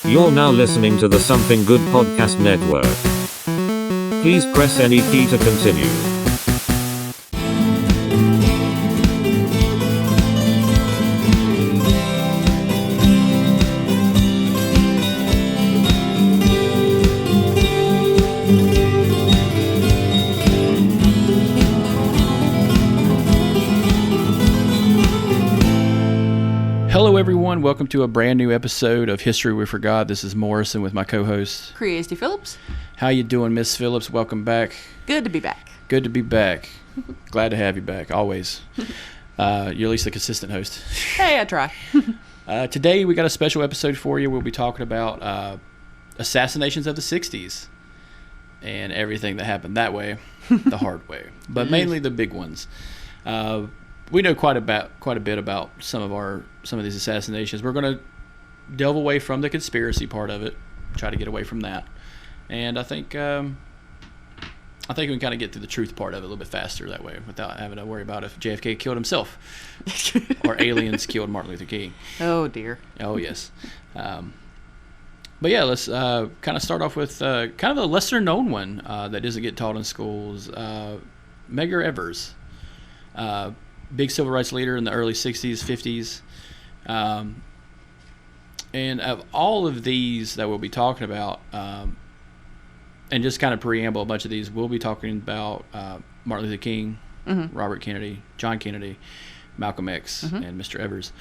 You're now listening to the Something Good Podcast Network. Please press any key to continue. Hello everyone, welcome to a brand new episode of History We Forgot. This is Morrison with my co-host Cristy Phillips. How you doing, Miss Phillips? Welcome back. Good to be back. Good to be back. Glad to have you back, always. You're at least a consistent host. Hey, I try. Today we got a special episode for you. We'll be talking about assassinations of the 60s and everything that happened that way, the hard way, but mainly the big ones. We know quite a bit about some of these assassinations. We're going to delve away from the conspiracy part of it, try to get away from that, and I think we can kind of get to the truth part of it a little bit faster that way, without having to worry about if JFK killed himself or aliens killed Martin Luther King. Oh dear. Oh yes. But yeah, let's kind of start off with kind of a lesser known one that doesn't get taught in schools. Medgar Evers. Big civil rights leader in the early 60s, 50s. And of all of these that we'll be talking about, and just kind of preamble a bunch of these, we'll be talking about Martin Luther King, Robert Kennedy, John Kennedy, Malcolm X, and Mr. Evers.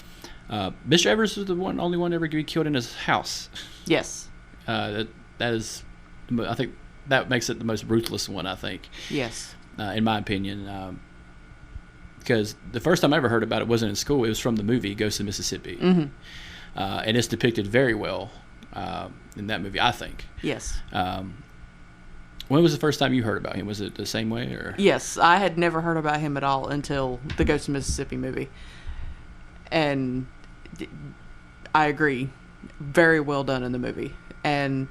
Mr. Evers was the only one ever to be killed in his house. Yes. That is, I think that makes it the most ruthless one, I think. Yes. In my opinion. Because the first time I ever heard about it wasn't in school. It was from the movie Ghost of Mississippi. And it's depicted very well in that movie, I think. Yes. When was the first time you heard about him? Was it the same way? Or? Yes, I had never heard about him at all until the Ghost of Mississippi movie. And I agree. Very well done in the movie. And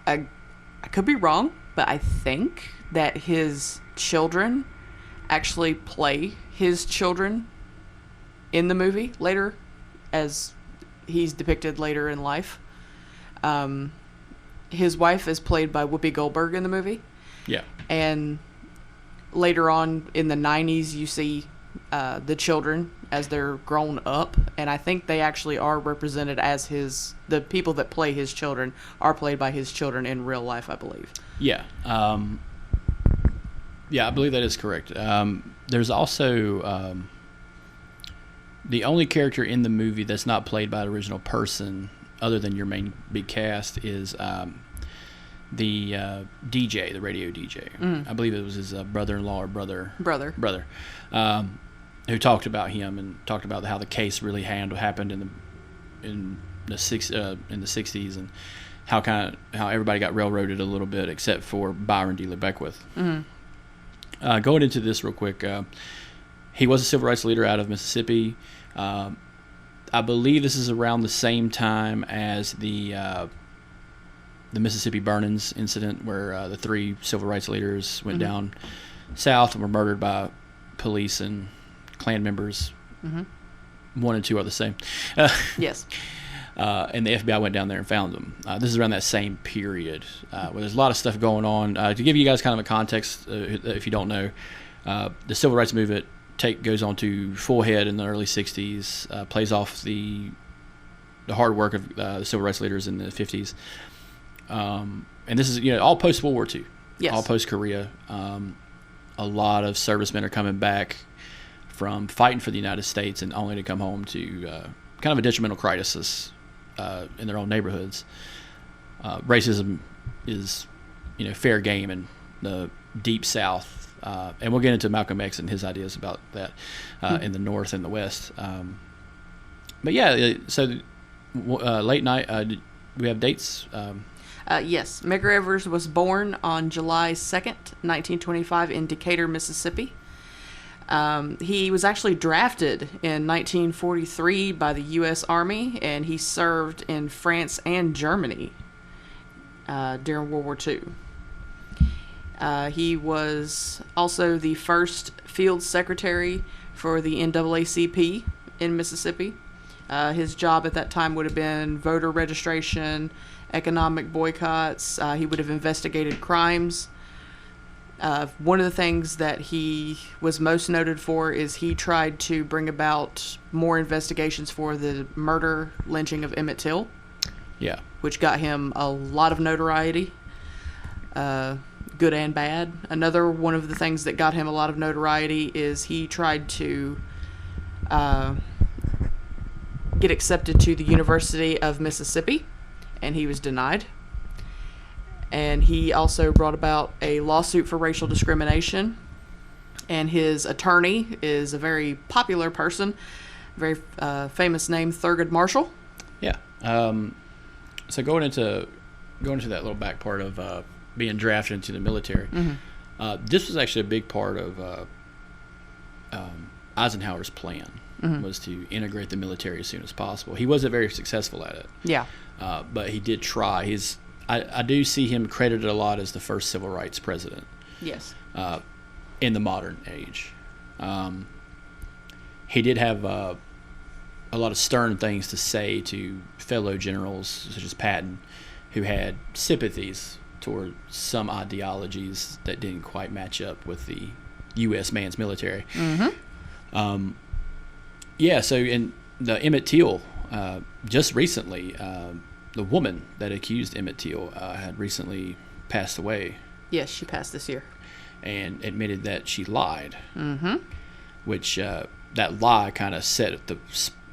I could be wrong, but I think that his children actually play his children in the movie later, as he's depicted later in life. His wife is played by Whoopi Goldberg in the movie. Yeah. And later on in the 90s, you see the children as they're grown up, and I think they actually are represented as the people that play his children are played by his children in real life, I believe. Yeah. Yeah, I believe that is correct. There's also the only character in the movie that's not played by the original person, other than your main big cast, is the DJ, the radio DJ. I believe it was his brother-in-law or brother, who talked about him and talked about how the case really happened in the 60s, and how everybody got railroaded a little bit except for Byron D. Beckwith. Going into this real quick, he was a civil rights leader out of Mississippi. I believe this is around the same time as the Mississippi burn-ins incident, where the three civil rights leaders went down south and were murdered by police and Klan members. One and two are the same. Yes. And the FBI went down there and found them. This is around that same period where there's a lot of stuff going on. To give you guys kind of a context, if you don't know, the civil rights movement goes on to full head in the early 60s, plays off the hard work of the civil rights leaders in the 50s. And this is all post-World War II, yes. All post-Korea. A lot of servicemen are coming back from fighting for the United States and only to come home to kind of a detrimental crisis in their own neighborhoods. Racism is, fair game in the Deep South, and we'll get into Malcolm X and his ideas about that in the North and the West. But yeah, so late night. Do we have dates? Yes, Medgar Evers was born on July 2nd, 1925, in Decatur, Mississippi. He was actually drafted in 1943 by the U.S. Army, and he served in France and Germany during World War II. He was also the first field secretary for the NAACP in Mississippi. His job at that time would have been voter registration, economic boycotts. He would have investigated crimes. One of the things that he was most noted for is he tried to bring about more investigations for the murder, lynching of Emmett Till. Yeah. Which got him a lot of notoriety, good and bad. Another one of the things that got him a lot of notoriety is he tried to get accepted to the University of Mississippi, and he was denied. And he also brought about a lawsuit for racial discrimination. And his attorney is a very popular person, very famous name, Thurgood Marshall. Yeah. So going into that little back part of being drafted into the military, this was actually a big part of Eisenhower's plan, was to integrate the military as soon as possible. He wasn't very successful at it. Yeah. But he did try. I do see him credited a lot as the first civil rights president. Yes. In the modern age. He did have a lot of stern things to say to fellow generals such as Patton, who had sympathies toward some ideologies that didn't quite match up with the U.S. man's military. Yeah, so in the Emmett Till, just recently, the woman that accused Emmett Till had recently passed away. Yes, she passed this year. And admitted that she lied, which that lie kind of set the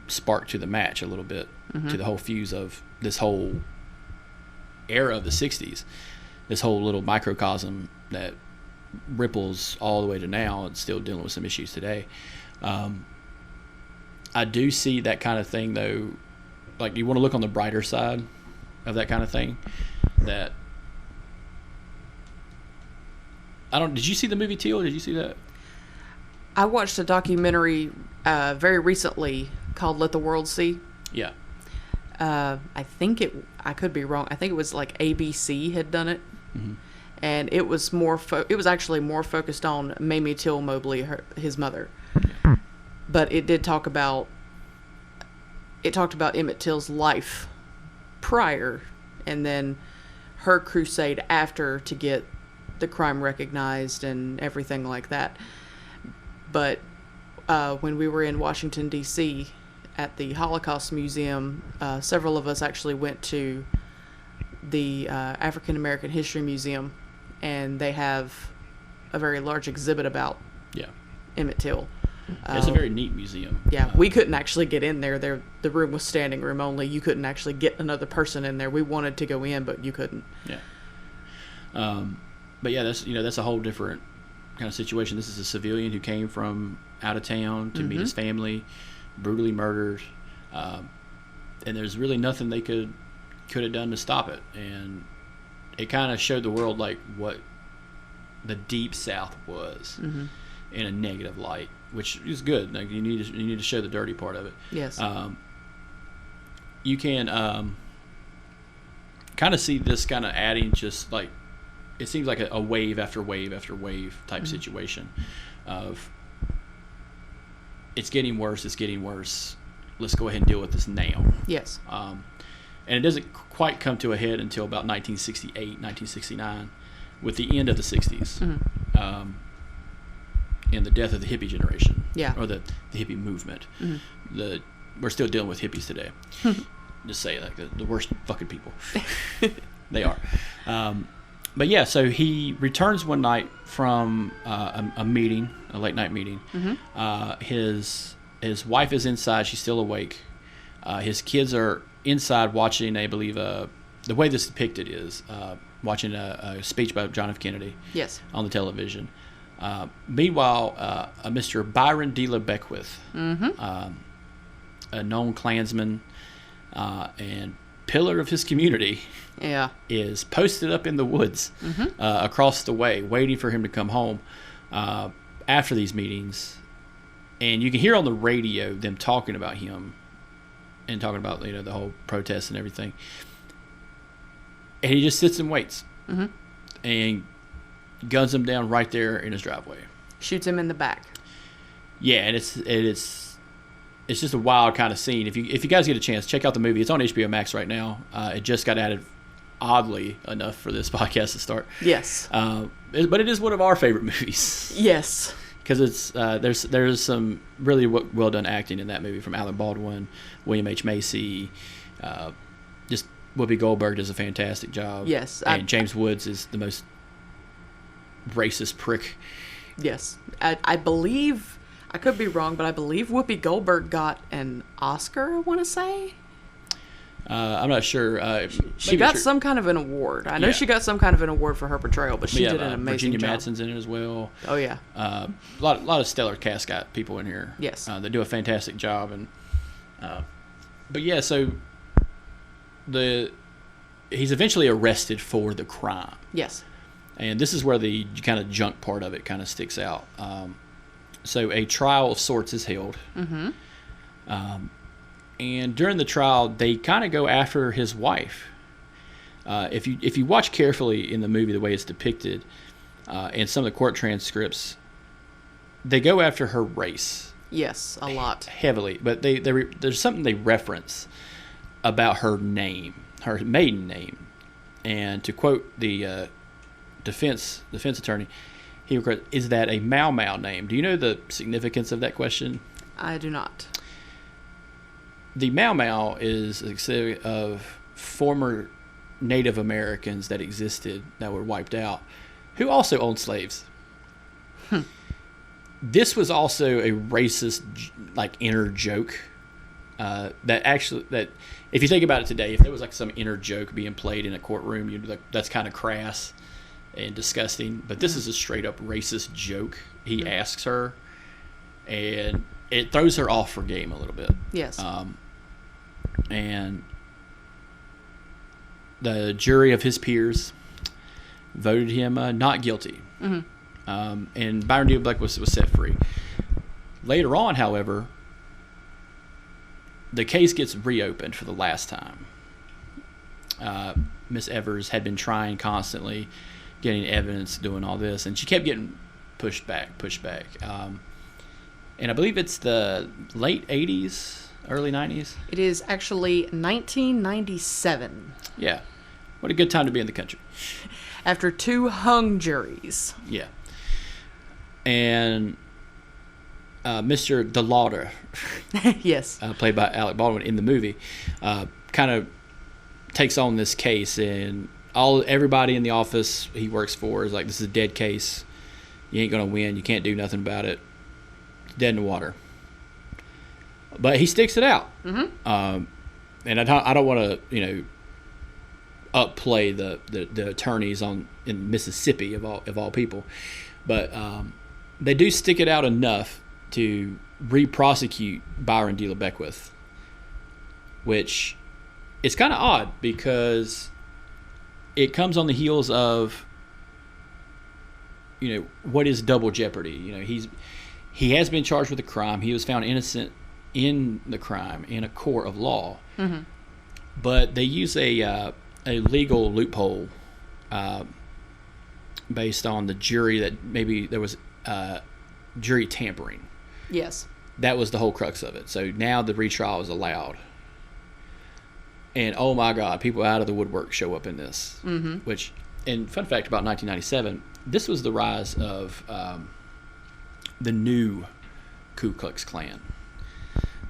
spark to the match a little bit, to the whole fuse of this whole era of the 60s, this whole little microcosm that ripples all the way to now and still dealing with some issues today. I do see that kind of thing, though. Like, you want to look on the brighter side of that kind of thing. That did you see the movie Till? Did you see that? I watched a documentary very recently called Let the World See. Yeah. I could be wrong. I think it was like ABC had done it. And it was it was actually more focused on Mamie Till Mobley, his mother. But it did talked about Emmett Till's life prior, and then her crusade after to get the crime recognized and everything like that. But when we were in Washington, D.C. at the Holocaust Museum, several of us actually went to the African American History Museum, and they have a very large exhibit about Emmett Till. It's a very neat museum. Yeah, we couldn't actually get in there. The room was standing room only. You couldn't actually get another person in there. We wanted to go in, but you couldn't. Yeah. But yeah, that's a whole different kind of situation. This is a civilian who came from out of town to meet his family, brutally murdered, and there's really nothing they could have done to stop it. And it kind of showed the world like what the Deep South was in a negative light, which is good. Like, you need to show the dirty part of it. Yes. You can kind of see this kind of adding, just like, it seems like a wave after wave after wave type situation of it's getting worse. Let's go ahead and deal with this now. Yes. And it doesn't quite come to a head until about 1968, 1969, with the end of the 60s. And the death of the hippie generation, or the hippie movement. We're still dealing with hippies today. Just say like the worst fucking people. They are. But yeah, so he returns one night from a meeting, a late night meeting. His wife is inside; she's still awake. His kids are inside watching, I believe, the way this is depicted is watching a speech by John F. Kennedy. Yes. On the television. Meanwhile, a Mr. Byron D. Beckwith, a known Klansman and pillar of his community, is posted up in the woods across the way, waiting for him to come home after these meetings. And you can hear on the radio them talking about him and talking about the whole protest and everything. And he just sits and waits, and guns him down right there in his driveway. Shoots him in the back. Yeah, and it's it's just a wild kind of scene. If you guys get a chance, check out the movie. It's on HBO Max right now. It just got added, oddly enough, for this podcast to start. Yes. But it is one of our favorite movies. Yes. Because it's there's some really well done acting in that movie from Alec Baldwin, William H. Macy, just Whoopi Goldberg does a fantastic job. Yes. And James Woods is the most racist prick. Yes. I believe, I could be wrong, but I believe Whoopi Goldberg got an Oscar, I want to say. I'm not sure. She got some kind of an award. I know she got some kind of an award for her portrayal, but she did an amazing Virginia job. Madsen's in it as well. Oh, yeah. A lot of stellar cast got people in here. Yes. They do a fantastic job. And but yeah, so he's eventually arrested for the crime. Yes. And this is where the kind of junk part of it kind of sticks out. So a trial of sorts is held. Mm-hmm. And during the trial, they kind of go after his wife. If you watch carefully in the movie the way it's depicted, and some of the court transcripts, they go after her race. Yes, a lot. Heavily. But there's something they reference about her name, her maiden name. And to quote the defense attorney, he requests, "Is that a Mau Mau name?" Do you know the significance of that question? I do not. The Mau Mau is a set of former Native Americans that existed that were wiped out, who also owned slaves. This was also a racist, like, inner joke. That if you think about it today, if there was like some inner joke being played in a courtroom, you'd be like, that's kind of crass and disgusting. But this is a straight up racist joke. He asks her, and it throws her off her game a little bit. Yes. And the jury of his peers voted him not guilty. Mm-hmm. And Byron D. Black was set free. Later on, however, the case gets reopened for the last time. Miss Evers had been trying constantly, getting evidence, doing all this, and she kept getting pushed back. And I believe it's the late 80s, early 90s. It is actually 1997. Yeah. What a good time to be in the country. After 2 hung juries. Yeah. And Mr. DeLauder, yes, played by Alec Baldwin in the movie, kind of takes on this case, and everybody in the office he works for is like, this is a dead case. You ain't gonna win. You can't do nothing about it. It's dead in the water. But he sticks it out. Mm-hmm. And I don't want to upplay the attorneys in Mississippi of all people, but they do stick it out enough to re-prosecute Byron D. LeBeckwith, which it's kind of odd because it comes on the heels of what is double jeopardy. He has been charged with a crime. He was found innocent in the crime in a court of law. Mm-hmm. But they use a legal loophole based on the jury, that maybe there was jury tampering. Yes. That was the whole crux of it. So now the retrial is allowed. And oh my God, people out of the woodwork show up in this. Mm-hmm. And fun fact about 1997, this was the rise of the new Ku Klux Klan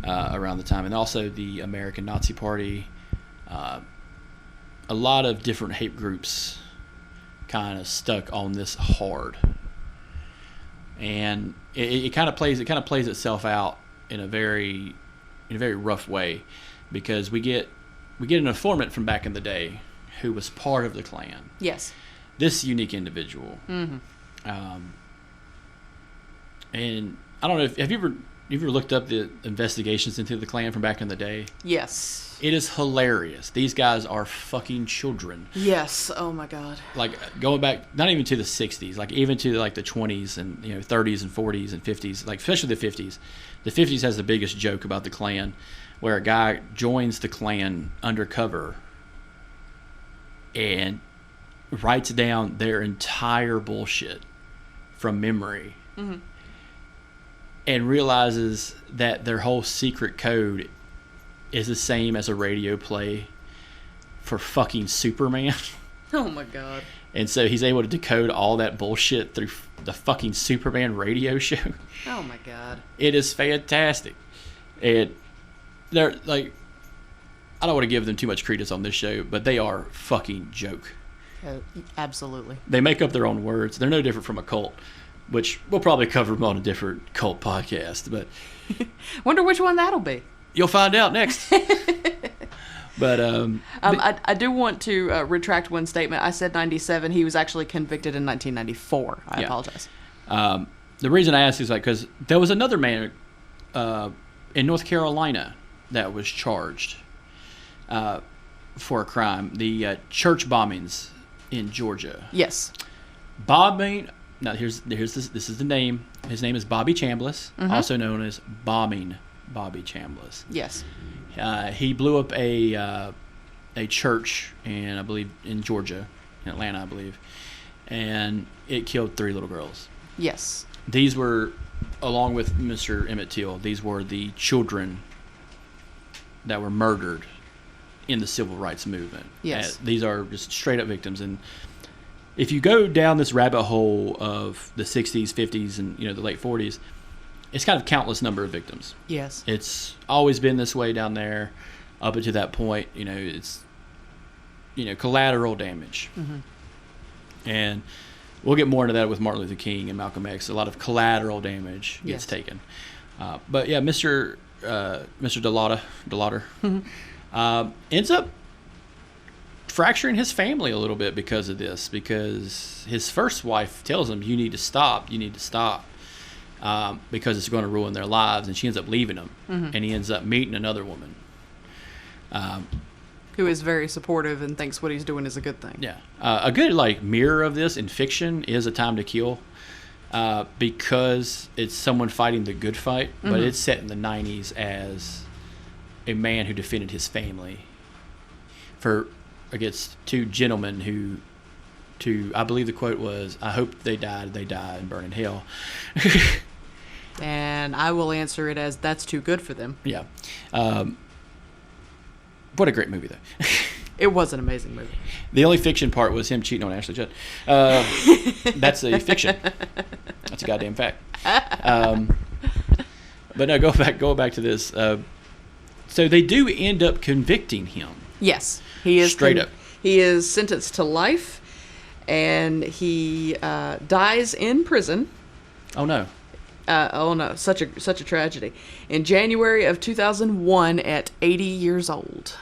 around the time. And also the American Nazi Party. A lot of different hate groups kind of stuck on this hard. And it kind of plays itself out in a very rough way, because we get an informant from back in the day who was part of the Klan. Yes. This unique individual. Mm-hmm. And I don't know have you ever looked up the investigations into the Klan from back in the day? Yes. It is hilarious. These guys are fucking children. Yes. Oh my God. Like going back, not even to the 60s, like even to like the 20s and 30s and 40s and 50s, like especially the 50s. The 50s has the biggest joke about the Klan, where a guy joins the Klan undercover and writes down their entire bullshit from memory. Mm-hmm. and realizes that their whole secret code is the same as a radio play for fucking Superman. Oh my god. And so he's able to decode all that bullshit through the fucking Superman radio show. Oh my god. It is fantastic. And they're like, I don't want to give them too much credence on this show, but they are fucking joke. Absolutely. They make up their own words. They're no different from a cult, which we'll probably cover them on a different cult podcast. But wonder which one that'll be. You'll find out next. But I do want to retract one statement. I said 97. He was actually convicted in 1994. I apologize. The reason I asked is because there was another man in North Carolina that was charged for a crime. The church bombings in Georgia. Yes. Bombing. Now this is the name. His name is Bobby Chambliss, also known as Bombing Bobby Chambliss. Yes. He blew up a church in Georgia, in Atlanta, I believe, and it killed 3 little girls. Yes. These were, along with Mr. Emmett Till, these were the children that were murdered in the civil rights movement. Yes. These are just straight up victims. And if you go down this rabbit hole of the 60s, 50s, and the late 40s, it's kind of countless number of victims. Yes. It's always been this way down there up until that point. It's collateral damage. And we'll get more into that with Martin Luther King and Malcolm X. A lot of collateral damage gets taken. But yeah, Mr. DeLauder ends up fracturing his family a little bit because of this, because his first wife tells him, you need to stop, because it's going to ruin their lives, and she ends up leaving him, and he ends up meeting another woman. Who is very supportive and thinks what he's doing is a good thing. Yeah. A good mirror of this in fiction is A Time to Kill, because it's someone fighting the good fight, but it's set in the 90s as a man who defended his family against 2 gentlemen who, I believe the quote was, I hope they die and burn in hell. And I will answer it as, that's too good for them. Yeah. What a great movie, though. It was an amazing movie. The only fiction part was him cheating on Ashley Judd. That's a fiction. That's a goddamn fact. But no, go back to this. So they do end up convicting him. Yes. He is straight up. He is sentenced to life, and he dies in prison. Oh, no. Such a tragedy. In January of 2001 at 80 years old.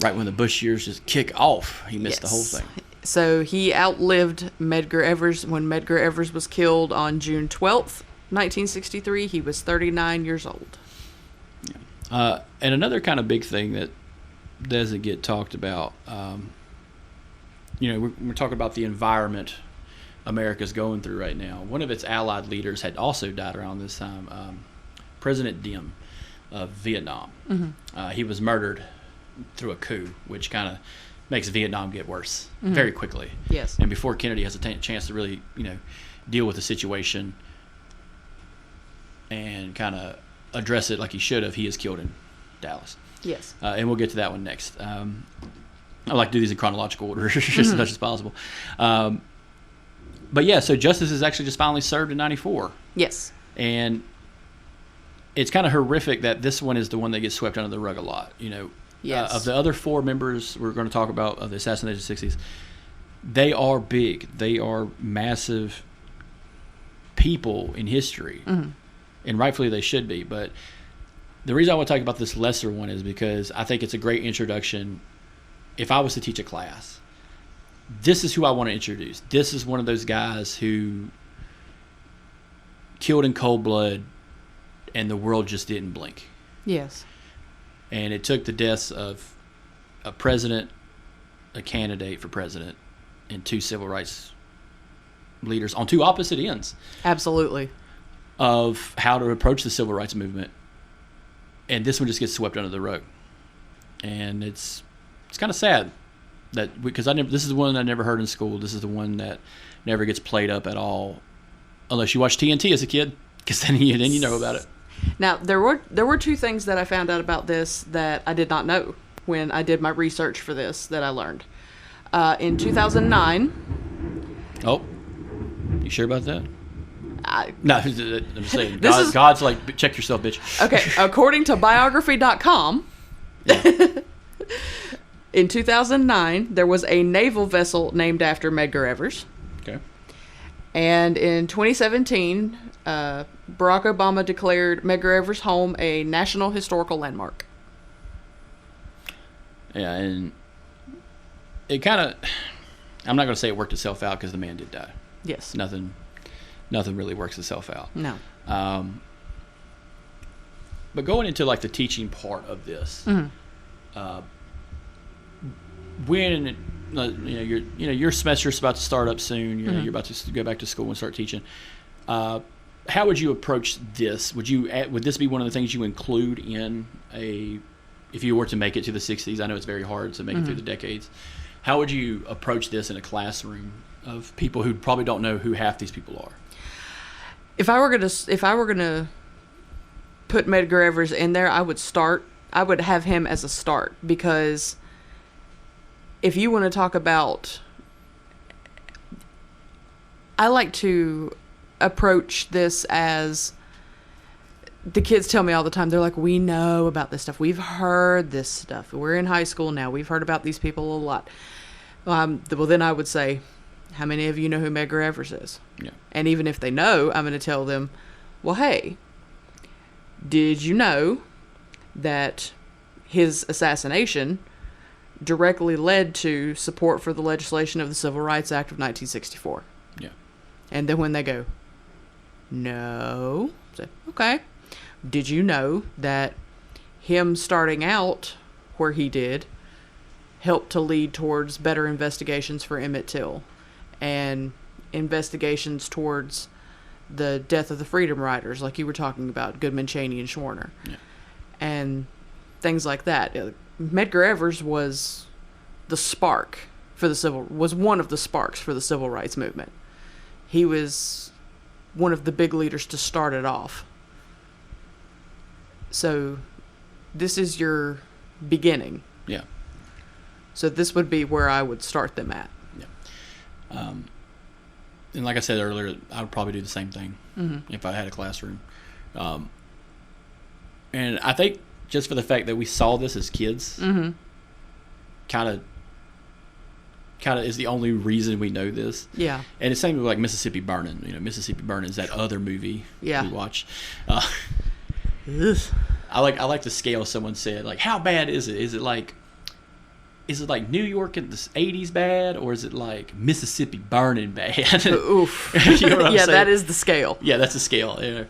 Right when the Bush years just kick off, he missed the whole thing. So he outlived Medgar Evers. When Medgar Evers was killed on June 12th, 1963, he was 39 years old. Yeah. And another kind of big thing that doesn't get talked about, we're talking about the environment America's going through right now. One of its allied leaders had also died around this time, President Diem of Vietnam. He was murdered through a coup, which kind of makes Vietnam get worse very quickly. Yes. And before Kennedy has a chance to really, deal with the situation and kind of address it like he should have, he is killed in Dallas. Yes. And we'll get to that one next. I like to do these in chronological order as much as possible. But yeah, so justice is actually just finally served in 94. Yes. And it's kind of horrific that this one is the one that gets swept under the rug a lot. Yes. Of the other 4 members we're going to talk about of the assassinated 60s, they are big. They are massive people in history. And rightfully they should be. But the reason I want to talk about this lesser one is because I think it's a great introduction. If I was to teach a class, this is who I want to introduce. This is one of those guys who killed in cold blood and the world just didn't blink. Yes. And it took the deaths of a president, a candidate for president, and 2 civil rights leaders on 2 opposite ends. Absolutely. Of how to approach the civil rights movement. And this one just gets swept under the rug. And it's kind of sad that, because this is the one I never heard in school. This is the one that never gets played up at all unless you watch TNT as a kid, because then you know about it. Now, there were two things that I found out about this that I did not know when I did my research for this that I learned. In 2009... Oh, you sure about that? No, I'm just saying. God's like, check yourself, bitch. Okay, according to biography.com, in 2009, there was a naval vessel named after Medgar Evers. Okay. And in 2017, Barack Obama declared Medgar Evers' home a National Historical Landmark. Yeah, and it kind of... I'm not going to say it worked itself out because the man did die. Yes. Nothing really works itself out. No. But going into like the teaching part of this, when your semester's about to start up soon, you're about to go back to school and start teaching. How would you approach this? Would this be one of the things you include in if you were to make it to the 60s? I know it's very hard to make it through the decades. How would you approach this in a classroom of people who probably don't know who half these people are? If I were gonna put Medgar Evers in there, I would have him as a start, because if you want to talk about, I like to approach this as, the kids tell me all the time, they're like, we know about this stuff. We've heard this stuff. We're in high school now. We've heard about these people a lot. Well, then I would say, how many of you know who Medgar Evers is? Yeah. And even if they know, I'm going to tell them, well, hey, did you know that his assassination directly led to support for the legislation of the Civil Rights Act of 1964? Yeah. And then when they go, no, say, okay. Did you know that him starting out where he did helped to lead towards better investigations for Emmett Till and investigations towards the death of the Freedom Riders, like you were talking about, Goodman, Cheney, and Schwerner, and things like that? Medgar Evers was one of the sparks for the civil rights movement. He was one of the big leaders to start it off. So this is your beginning. Yeah. So this would be where I would start them at. Yeah. And like I said earlier, I would probably do the same thing if I had a classroom. And I think just for the fact that we saw this as kids, kind of is the only reason we know this. Yeah. And it's same with like Mississippi Burning. Mississippi Burning is that other movie we watched. I like the scale someone said. Like, how bad is it? Is it like New York in the 80s bad, or is it like Mississippi Burning bad? Oof. You know what I'm saying? That is the scale. Yeah, that's the scale. Yeah.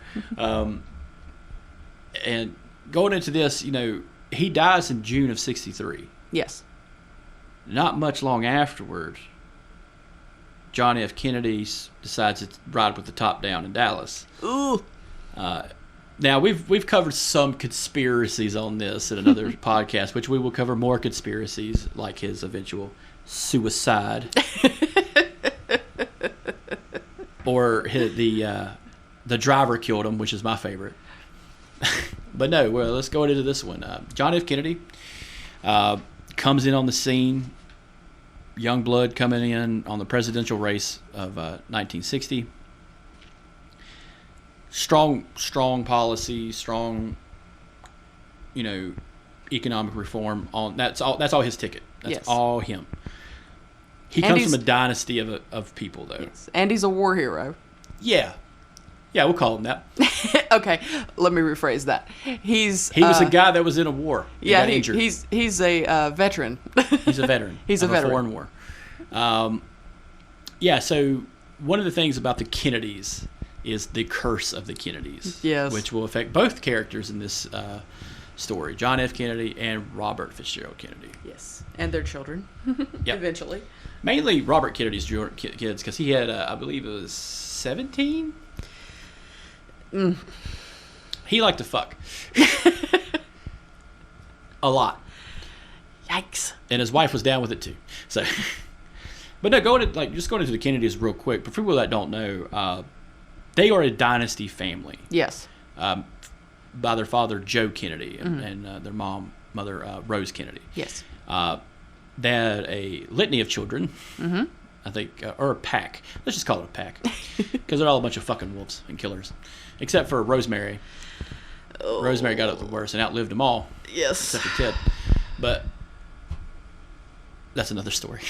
And going into this, he dies in June of 1963. Yes. Not much long afterwards, John F. Kennedy decides to ride with the top down in Dallas. Ooh. Now, we've covered some conspiracies on this in another podcast, which we will cover more conspiracies, like his eventual suicide. Or the driver killed him, which is my favorite. But no, well, let's go into this one. John F. Kennedy comes in on the scene, young blood coming in on the presidential race of 1960. Strong policy, strong, economic reform. That's all his ticket. That's all him. He comes from a dynasty of people, though. Yes. And he's a war hero. Yeah, we'll call him that. Okay, let me rephrase that. He was a guy that was in a war. Yeah, he's a veteran. He's a veteran. He's a veteran. Foreign war. So one of the things about the Kennedys is the curse of the Kennedys, yes, which will affect both characters in this story, John F. Kennedy and Robert Fitzgerald Kennedy. Yes, and their children, eventually. Mainly Robert Kennedy's kids, because he had, I believe it was 17? He liked to fuck. A lot. Yikes. And his wife was down with it too. So, but no, going into the Kennedys real quick. For people that don't know, they are a dynasty family. Yes. By their father, Joe Kennedy, and their mother, Rose Kennedy. Yes. They had a litany of children. Mm-hmm. I think, or a pack. Let's just call it a pack, because they're all a bunch of fucking wolves and killers, except for Rosemary. Oh. Rosemary got up the worst and outlived them all. Yes. Except for Ted. But that's another story.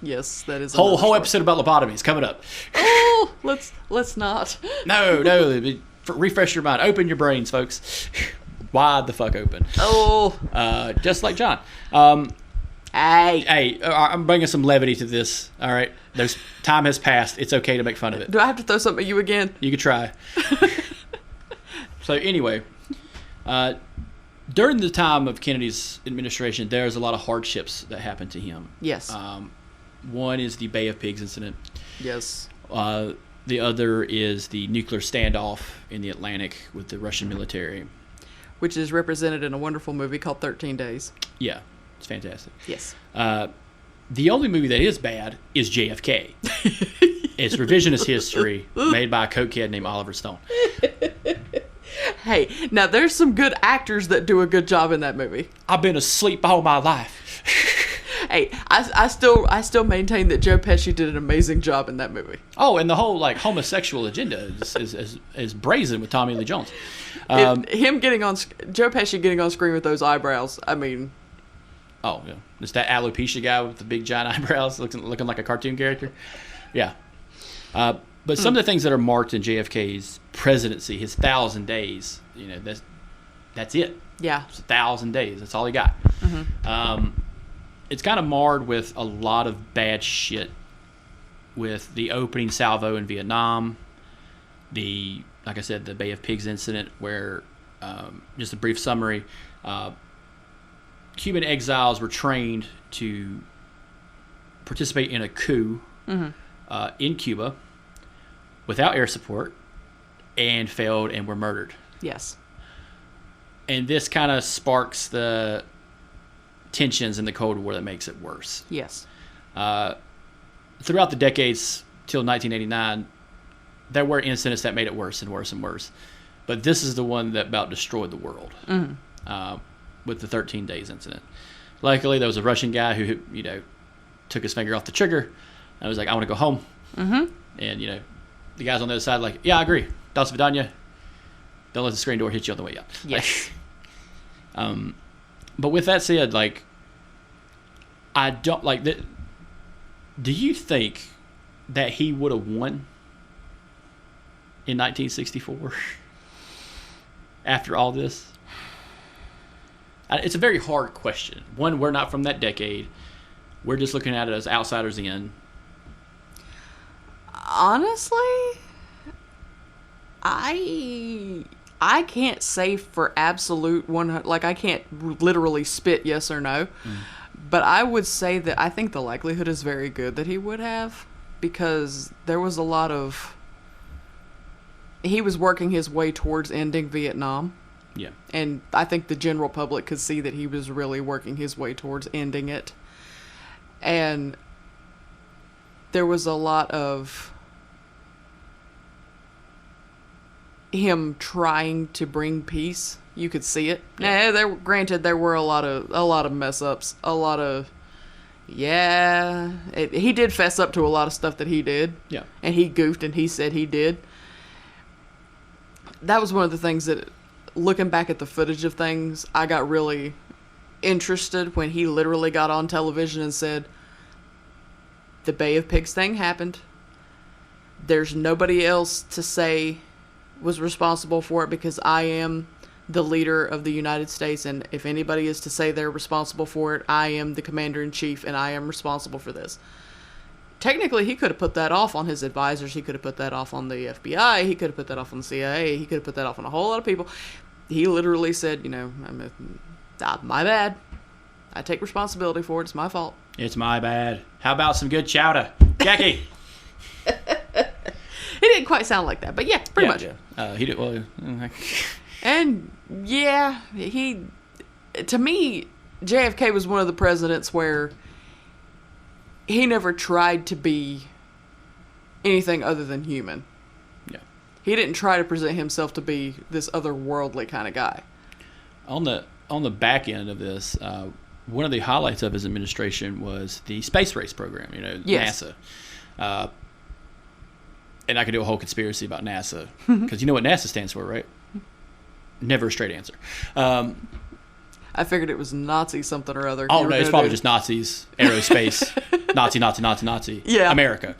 Yes, that is. Whole episode about lobotomies coming up. Oh, let's not. No. Refresh your mind. Open your brains, folks. Wide the fuck open. Oh. Just like John. Hey, I'm bringing some levity to this. All right, time has passed. It's okay to make fun of it. Do I have to throw something at you again? You could try. So anyway, during the time of Kennedy's administration, there's a lot of hardships that happened to him. Yes. One is the Bay of Pigs incident. Yes. The other is the nuclear standoff in the Atlantic with the Russian military, which is represented in a wonderful movie called 13 Days. Yeah. It's fantastic. Yes. The only movie that is bad is JFK. It's revisionist history made by a cokehead named Oliver Stone. Hey, now there's some good actors that do a good job in that movie. I've been asleep all my life. Hey, I still maintain that Joe Pesci did an amazing job in that movie. Oh, and the whole homosexual agenda is brazen with Tommy Lee Jones. Joe Pesci getting on screen with those eyebrows. I mean. Oh, yeah. It's that alopecia guy with the big giant eyebrows looking like a cartoon character. Yeah. But some of the things that are marked in JFK's presidency, his 1,000 days, that's it. Yeah. It's 1,000 days. That's all he got. Mm-hmm. It's kind of marred with a lot of bad shit with the opening salvo in Vietnam, like I said, the Bay of Pigs incident where, just a brief summary, Cuban exiles were trained to participate in a coup in Cuba without air support and failed and were murdered. Yes. And this kind of sparks the tensions in the Cold War that makes it worse. Yes. Throughout the decades till 1989, there were incidents that made it worse and worse and worse. But this is the one that about destroyed the world. With the 13 Days incident. Luckily, there was a Russian guy who, took his finger off the trigger and was like, I want to go home. Mm-hmm. And, the guys on the other side like, yeah, I agree. Das Vidanya. Don't let the screen door hit you on the way out. Yes. But with that said, I don't, do you think that he would have won in 1964 after all this? It's a very hard question. One, we're not from that decade. We're just looking at it as outsiders in. Honestly, I can't say for absolute 100. I can't literally spit yes or no. But I would say that I think the likelihood is very good that he would have, because there was a lot of. He was working his way towards ending Vietnam. Yeah. And I think the general public could see that he was really working his way towards ending it. And there was a lot of him trying to bring peace. You could see it. Yeah. Granted, there were a lot of mess ups. He did fess up to a lot of stuff that he did. Yeah. And he goofed and he said he did. That was one of the things that, looking back at the footage of things, I got really interested when he literally got on television and said, the Bay of Pigs thing happened. There's nobody else to say was responsible for it, because I am the leader of the United States, and if anybody is to say they're responsible for it, I am the commander-in-chief, and I am responsible for this. Technically, he could have put that off on his advisors. He could have put that off on the FBI. He could have put that off on the CIA. He could have put that off on a whole lot of people. He literally said, my bad. I take responsibility for it. It's my fault. It's my bad. How about some good chowder? Jackie! It didn't quite sound like that, but yeah, pretty much. Yeah. He did well. And yeah, to me, JFK was one of the presidents where he never tried to be anything other than human. Yeah. He didn't try to present himself to be this otherworldly kind of guy. On the back end of this, one of the highlights of his administration was the space race program. Yes. NASA. And I could do a whole conspiracy about NASA because you know what NASA stands for, right? Never a straight answer. I figured it was Nazi something or other. Oh, no, it's probably just Nazis, aerospace, Nazi. Yeah. America.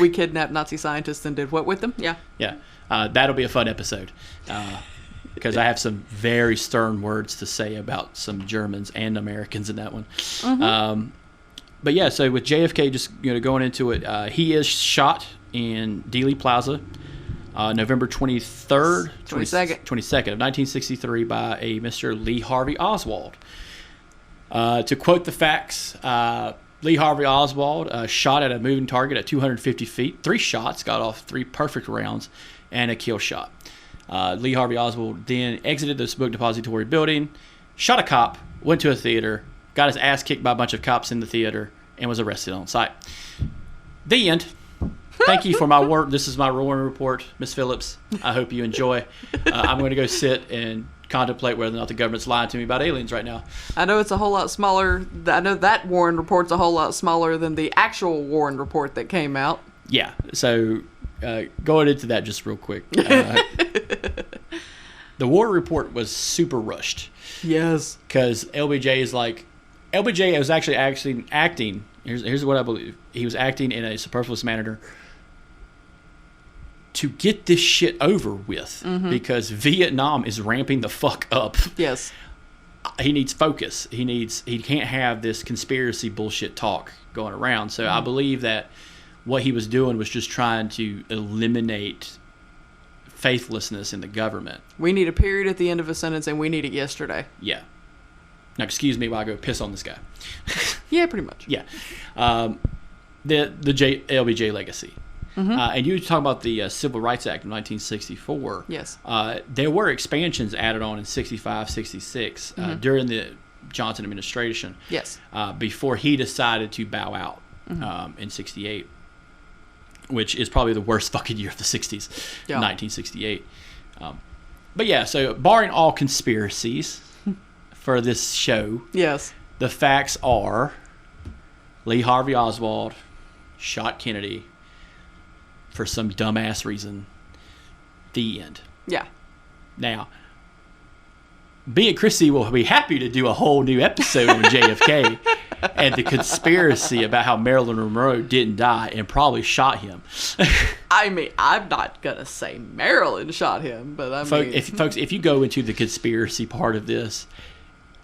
We kidnapped Nazi scientists and did what with them? Yeah. Yeah. That'll be a fun episode because I have some very stern words to say about some Germans and Americans in that one. But yeah, so with JFK just going into it, he is shot in Dealey Plaza November 22nd of 1963 by a Mr. Lee Harvey Oswald. To quote the facts, Lee Harvey Oswald shot at a moving target at 250 feet. 3 shots, got off 3 perfect rounds, and a kill shot. Lee Harvey Oswald then exited the smoke depository building, shot a cop, went to a theater, got his ass kicked by a bunch of cops in the theater, and was arrested on site. The end. Thank you for my work. This is my Warren report, Miss Phillips. I hope you enjoy. I'm going to go sit and contemplate whether or not the government's lying to me about aliens right now. I know it's a whole lot smaller. I know that Warren report's a whole lot smaller than the actual Warren report that came out. Yeah. So going into that just real quick. The Warren report was super rushed. Yes. Because LBJ was actually acting. Here's what I believe. He was acting in a superfluous manner to get this shit over with because Vietnam is ramping the fuck up. Yes. He needs focus. He can't have this conspiracy bullshit talk going around. So I believe that what he was doing was just trying to eliminate faithlessness in the government. We need a period at the end of a sentence and we need it yesterday. Yeah. Now excuse me while I go piss on this guy. Yeah, pretty much. Yeah. The LBJ legacy. And you talk about the Civil Rights Act of 1964. Yes. There were expansions added on in 65, 66 during the Johnson administration. Yes. Before he decided to bow out in 68, which is probably the worst fucking year of the 60s, 1968. But yeah, so barring all conspiracies for this show, yes, the facts are Lee Harvey Oswald shot Kennedy for some dumbass reason. The end. Yeah. Now, me and Cristy will be happy to do a whole new episode on JFK and the conspiracy about how Marilyn Monroe didn't die and probably shot him. I mean, I'm not going to say Marilyn shot him, but I mean... If you go into the conspiracy part of this,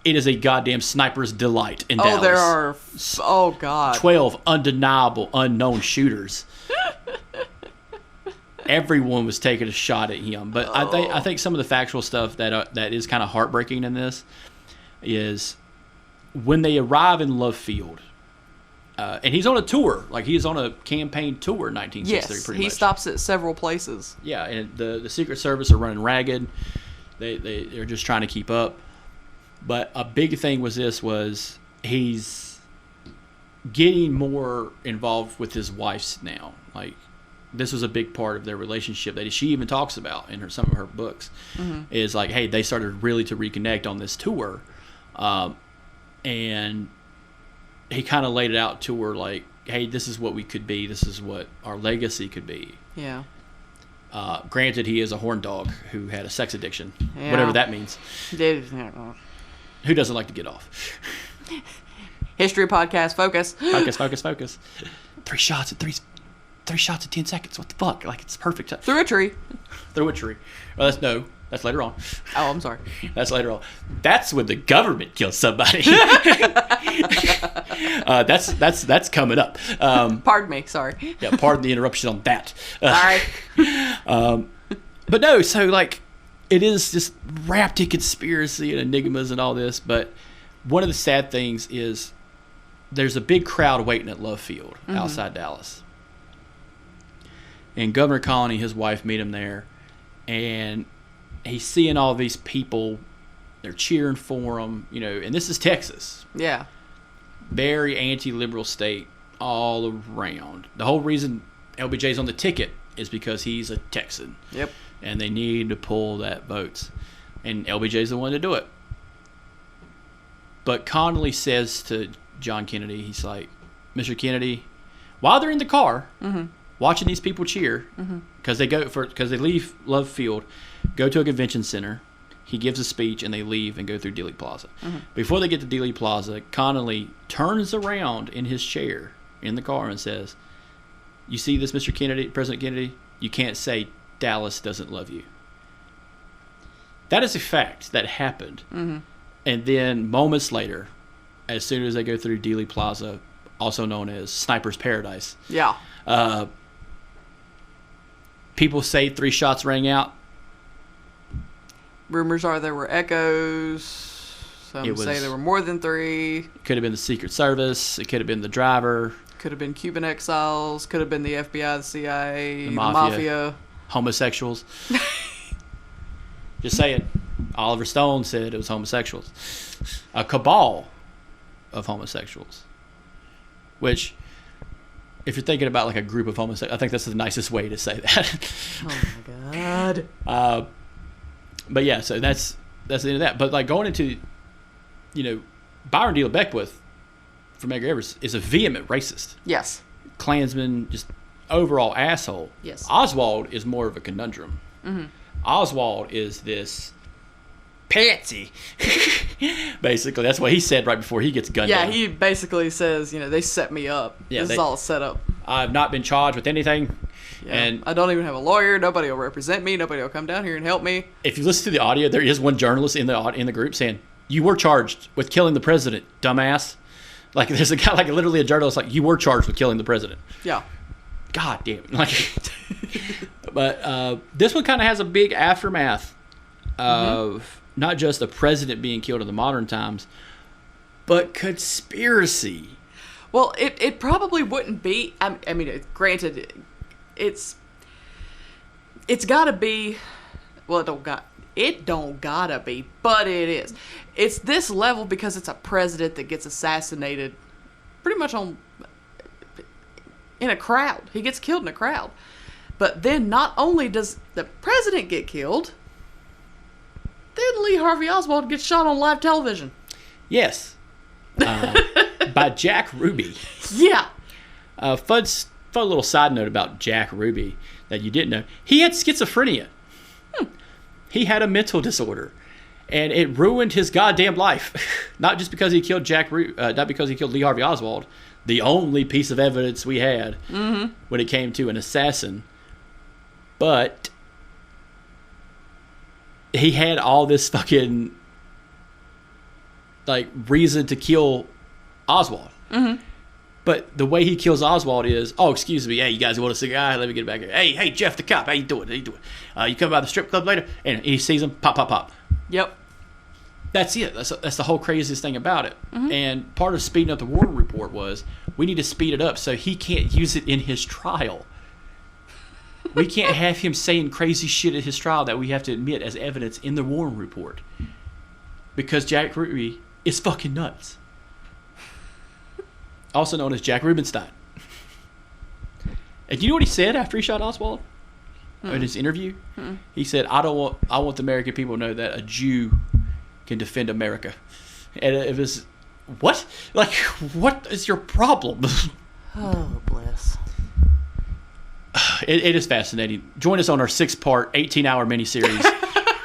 it is a goddamn sniper's delight in Dallas. There are... Oh, God. 12 undeniable unknown shooters. Everyone was taking a shot at him. But I think some of the factual stuff that is kind of heartbreaking in this is when they arrive in Love Field, and he's on a tour. Like, he's on a campaign tour in 1963, yes, pretty much. He stops at several places. Yeah, and the Secret Service are running ragged. They're just trying to keep up. But a big thing was he's getting more involved with his wife's now. Like, this was a big part of their relationship that she even talks about in some of her books. Is like, hey, they started really to reconnect on this tour. And he kind of laid it out to her like, hey, this is what we could be. This is what our legacy could be. Yeah. Granted, he is a horn dog who had a sex addiction, yeah. Whatever that means. Who doesn't like to get off? History podcast, focus. Focus. 3 shots at 10 seconds. What the fuck? Like, it's perfect. Through a tree. Well, that's later on. Oh, I'm sorry. That's later on. That's when the government kills somebody. That's coming up. Pardon me. Sorry. Yeah, pardon the interruption on that. Sorry. But no, so like, it is just wrapped in conspiracy and enigmas and all this. But one of the sad things is there's a big crowd waiting at Love Field outside Dallas. And Governor Connolly and his wife meet him there. And he's seeing all these people. They're cheering for him, and this is Texas. Yeah. Very anti-liberal state all around. The whole reason LBJ's on the ticket is because he's a Texan. Yep. And they need to pull that votes. And LBJ's the one to do it. But Connolly says to John Kennedy, he's like, Mr. Kennedy, while they're in the car, watching these people cheer, because they leave Love Field, go to a convention center, he gives a speech, and they leave and go through Dealey Plaza. Before they get to Dealey Plaza, Connolly turns around in his chair in the car and says, you see this, Mr. Kennedy, President Kennedy? You can't say Dallas doesn't love you. That is a fact that happened. And then moments later, as soon as they go through Dealey Plaza, also known as Sniper's Paradise, people say 3 shots rang out. Rumors are there were echoes. Some say there were more than 3. It could have been the Secret Service. It could have been the driver. Could have been Cuban exiles. Could have been the FBI, the CIA, the the mafia. Homosexuals. Just saying. Oliver Stone said it was homosexuals. A cabal of homosexuals. Which, if you're thinking about like a group of homosexuals, I think that's the nicest way to say that. Oh my God. But yeah, so that's the end of that. But like going into, Byron D. Beckwith from Edgar Everett is a vehement racist. Yes. Klansman, just overall asshole. Yes. Oswald is more of a conundrum. Oswald is this patsy. Basically, that's what he said right before he gets gunned down. Yeah, he basically says, they set me up. Yeah, this is all set up. I've not been charged with anything. Yeah. And I don't even have a lawyer. Nobody will represent me. Nobody will come down here and help me. If you listen to the audio, there is one journalist in the group saying, "You were charged with killing the president, dumbass." Like there's a guy, like literally a journalist, like, "You were charged with killing the president." Yeah. God damn it! Like, but this one kind of has a big aftermath of not just a president being killed in the modern times, but conspiracy. Well, it probably wouldn't be. I mean, granted, it's got to be. Well, it don't gotta be, but it is. It's this level because it's a president that gets assassinated, pretty much in a crowd. He gets killed in a crowd. But then not only does the president get killed, then Lee Harvey Oswald gets shot on live television. Yes. By Jack Ruby. Yeah. Fun little side note about Jack Ruby that you didn't know. He had schizophrenia. He had a mental disorder. And it ruined his goddamn life. Not just because he killed not because he killed Lee Harvey Oswald, the only piece of evidence we had when it came to an assassin. But he had all this fucking reason to kill Oswald. But the way he kills Oswald is, "Oh, excuse me, hey, you guys want a cigar? Let me get back here. Hey, Jeff the cop, how you doing? You come by the strip club later?" And he sees him, pop, pop, pop. Yep. That's it. That's the whole craziest thing about it. And part of speeding up the Warren report was we need to speed it up so he can't use it in his trial. We can't have him saying crazy shit at his trial that we have to admit as evidence in the Warren report. Because Jack Ruby is fucking nuts. Also known as Jack Rubenstein. And do you know what he said after he shot Oswald? In his interview? He said, I want the American people to know that a Jew can defend America. And it was, what? Like, what is your problem? Oh, bless. It is fascinating. Join us on our 6-part, 18-hour miniseries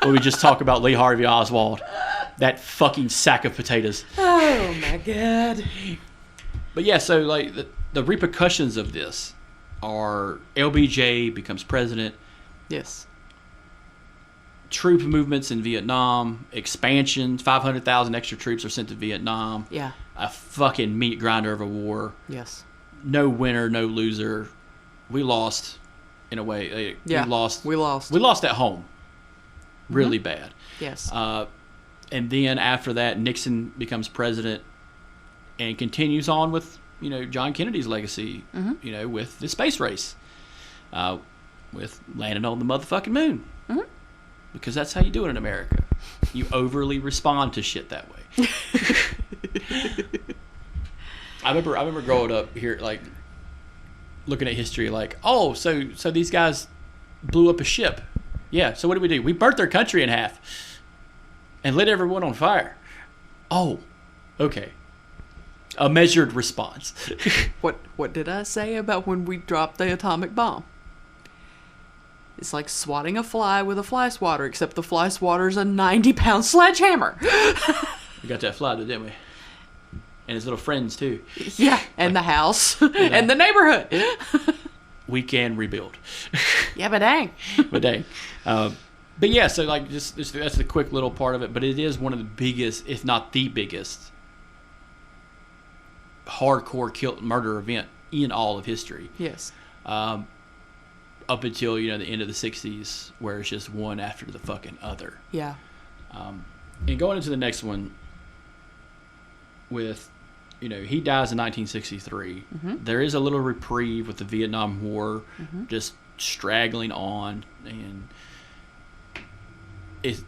where we just talk about Lee Harvey Oswald. That fucking sack of potatoes. Oh, my God. But yeah, so the repercussions of this are LBJ becomes president. Yes. Troop movements in Vietnam, expansion, 500,000 extra troops are sent to Vietnam. Yeah. A fucking meat grinder of a war. Yes. No winner, no loser. We lost, in a way. Yeah. We lost at home. Really bad. Yes. And then after that, Nixon becomes president and continues on with, John Kennedy's legacy, with the space race, with landing on the motherfucking moon. Because that's how you do it in America. You overly respond to shit that way. I remember growing up here, looking at history like, oh, so these guys blew up a ship. Yeah, so what did we do? We burnt their country in half and lit everyone on fire. Oh, okay. A measured response. What did I say about when we dropped the atomic bomb? It's like swatting a fly with a fly swatter, except the fly swatter's a 90-pound sledgehammer. We got that fly, didn't we? And his little friends, too. Yeah, and the house, and the neighborhood. We can rebuild. Yeah, but dang. But dang. But yeah, so like just that's the quick little part of it. But it is one of the biggest, if not the biggest, hardcore murder event in all of history. Yes. Up until the end of the '60s, where it's just one after the fucking other. Yeah. And going into the next one, with he dies in 1963. Mm-hmm. There is a little reprieve with the Vietnam War, Mm-hmm. just straggling on, and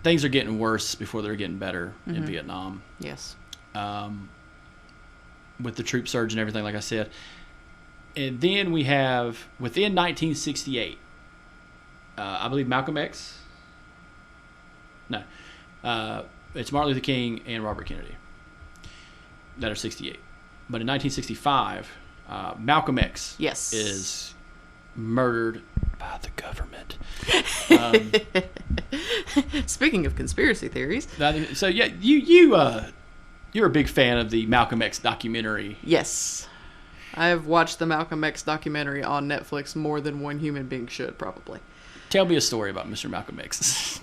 things are getting worse before they're getting better in Mm-hmm. Vietnam. Yes. With the troop surge and everything, like I said. And then we have, within 1968, I believe Malcolm X. No. It's Martin Luther King and Robert Kennedy that are 68. But in 1965, Malcolm X Yes. is murdered by the government. Speaking of conspiracy theories. So yeah, you're a big fan of the Malcolm X documentary. Yes. I have watched the Malcolm X documentary on Netflix more than one human being should, probably. Tell me a story about Mr. Malcolm X.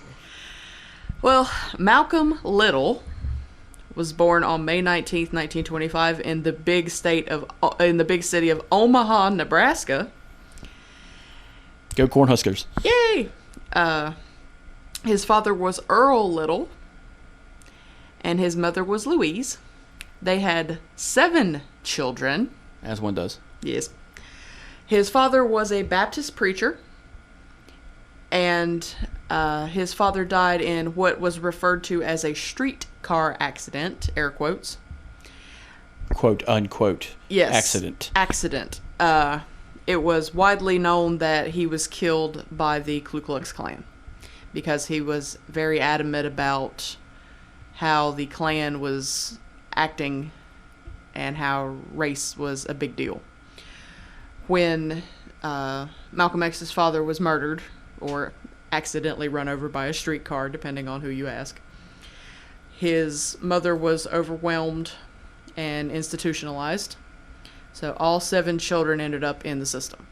Well, Malcolm Little was born on May 19th, 1925 in the big city of Omaha, Nebraska. Go Cornhuskers. Yay! His father was Earl Little, and his mother was Louise. They had 7 children. As one does. Yes. His father was a Baptist preacher, and his father died in what was referred to as a streetcar accident, air quotes. Quote, unquote. Yes. Accident. It was widely known that he was killed by the Ku Klux Klan because he was very adamant about how the Klan was acting and how race was a big deal. When Malcolm X's father was murdered, or accidentally run over by a streetcar, depending on who you ask, his mother was overwhelmed and institutionalized. So all 7 children ended up in the system.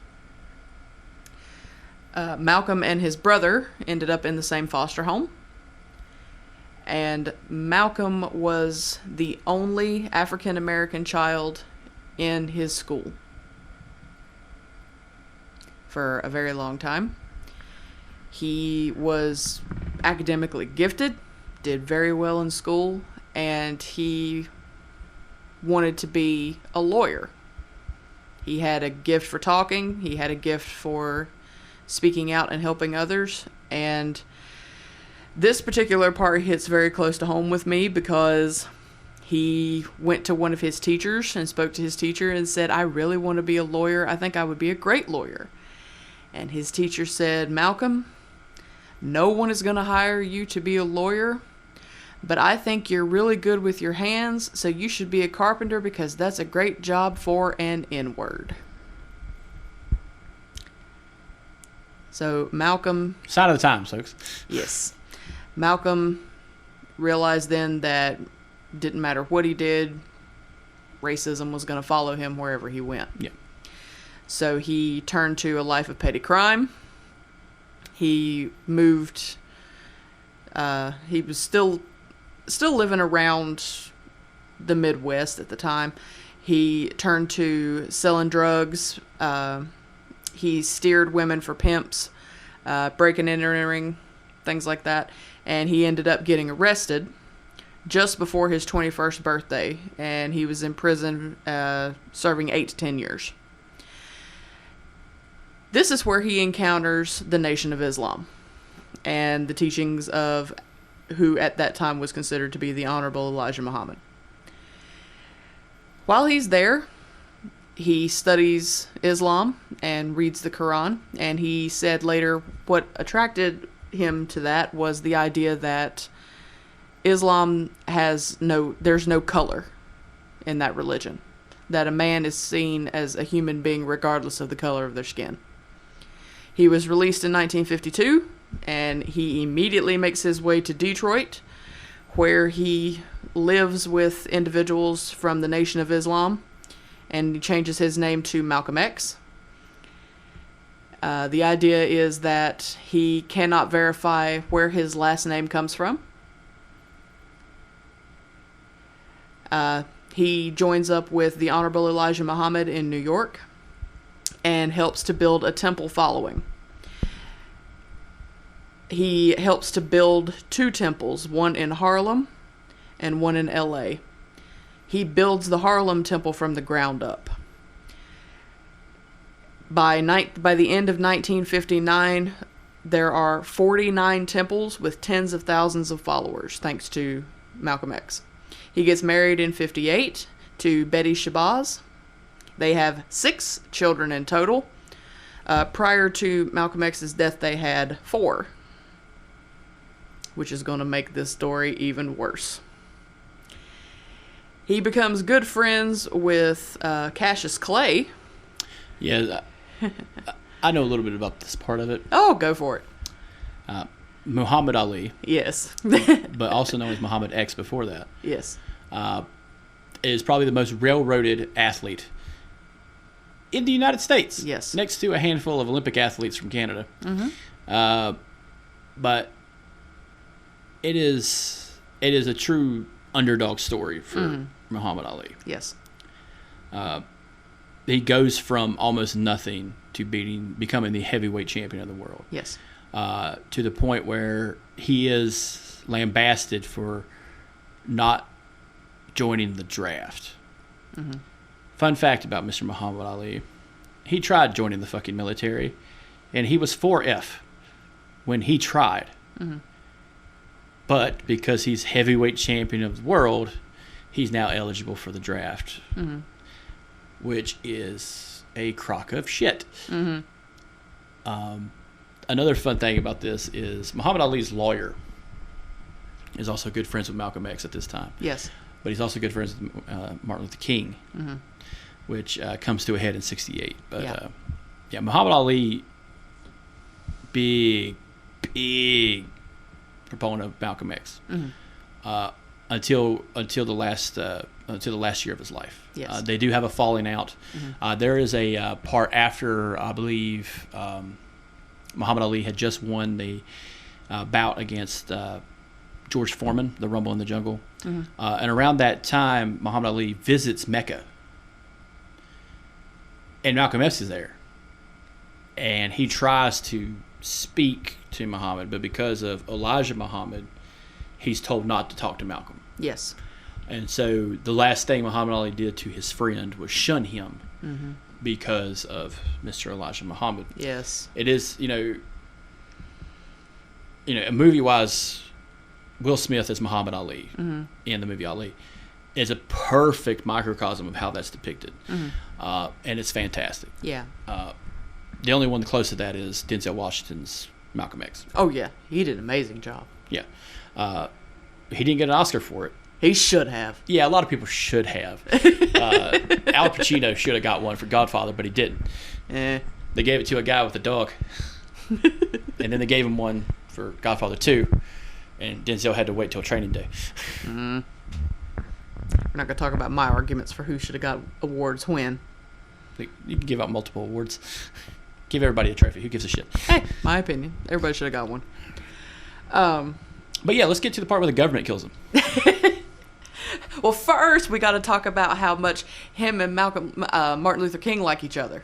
Malcolm and his brother ended up in the same foster home. And Malcolm was the only African American child in his school for a very long time. He was academically gifted, did very well in school, and he wanted to be a lawyer. He had a gift for talking, he had a gift for speaking out and helping others, and this particular part hits very close to home with me because he went to one of his teachers and spoke to his teacher and said, I really want to be a lawyer. I think I would be a great lawyer. And his teacher said, Malcolm, no one is going to hire you to be a lawyer, but I think you're really good with your hands, so you should be a carpenter because that's a great job for an N-word. So Malcolm... Sign of the times, folks. Yes. Malcolm realized then that didn't matter what he did, racism was going to follow him wherever he went. Yeah. So he turned to a life of petty crime. He moved. He was still living around the Midwest at the time. He turned to selling drugs. He steered women for pimps, breaking and entering, things like that. And he ended up getting arrested just before his 21st birthday, and he was in prison serving 8 to 10 years. This is where he encounters the Nation of Islam and the teachings of who at that time was considered to be the Honorable Elijah Muhammad. While he's there, he studies Islam and reads the Quran, and he said later what attracted him to that was the idea that Islam there's no color in that religion, that a man is seen as a human being regardless of the color of their skin. He was released in 1952, and he immediately makes his way to Detroit, where he lives with individuals from the Nation of Islam, and he changes his name to Malcolm X. The idea is that he cannot verify where his last name comes from. He joins up with the Honorable Elijah Muhammad in New York and helps to build a temple following. He helps to build 2 temples, one in Harlem and one in LA. He builds the Harlem temple from the ground up. By the end of 1959, there are 49 temples with tens of thousands of followers, thanks to Malcolm X. He gets married in 58 to Betty Shabazz. They have 6 children in total. Prior to Malcolm X's death, they had 4, which is going to make this story even worse. He becomes good friends with Cassius Clay. Yeah, I know a little bit about this part of it. Oh, go for it. Muhammad Ali, Yes. but also known as Muhammad X before that, Yes. is probably the most railroaded athlete in the United States. Yes. Next to a handful of Olympic athletes from Canada. Mm-hmm. But it is a true underdog story for Muhammad Ali. Yes. He goes from almost nothing to becoming the heavyweight champion of the world. Yes. To the point where he is lambasted for not joining the draft. Mm-hmm. Fun fact about Mr. Muhammad Ali, he tried joining the fucking military, and he was 4F when he tried. Mm-hmm. But because he's heavyweight champion of the world, he's now eligible for the draft, which is a crock of shit. Mm-hmm. Another fun thing about this is Muhammad Ali's lawyer is also good friends with Malcolm X at this time. Yes. But he's also good friends with Martin Luther King, which comes to a head in 1968. But yeah, Muhammad Ali, big proponent of Malcolm X until the last year of his life. Yes. They do have a falling out. There is a part after, I believe, Muhammad Ali had just won the bout against George Foreman, the Rumble in the Jungle. And around that time, Muhammad Ali visits Mecca. And Malcolm X is there. And he tries to speak to Muhammad, but because of Elijah Muhammad, he's told not to talk to Malcolm. Yes. And so the last thing Muhammad Ali did to his friend was shun him because of Mr. Elijah Muhammad. Yes. It is, movie-wise, Will Smith as Muhammad Ali in the movie Ali is a perfect microcosm of how that's depicted. And it's fantastic. Yeah. The only one close to that is Denzel Washington's Malcolm X. Oh, yeah. He did an amazing job. Yeah. He didn't get an Oscar for it. He should have. Yeah, a lot of people should have. Al Pacino should have got one for Godfather, but he didn't. They gave it to a guy with a dog. And then they gave him one for Godfather 2. And Denzel had to wait till training day. We're not going to talk about my arguments for who should have got awards when. You can give out multiple awards. Give everybody a trophy. Who gives a shit? Hey, my opinion. Everybody should have got one. But yeah, let's get to the part where the government kills him. Well, first, we got to talk about how much him and Martin Luther King like each other.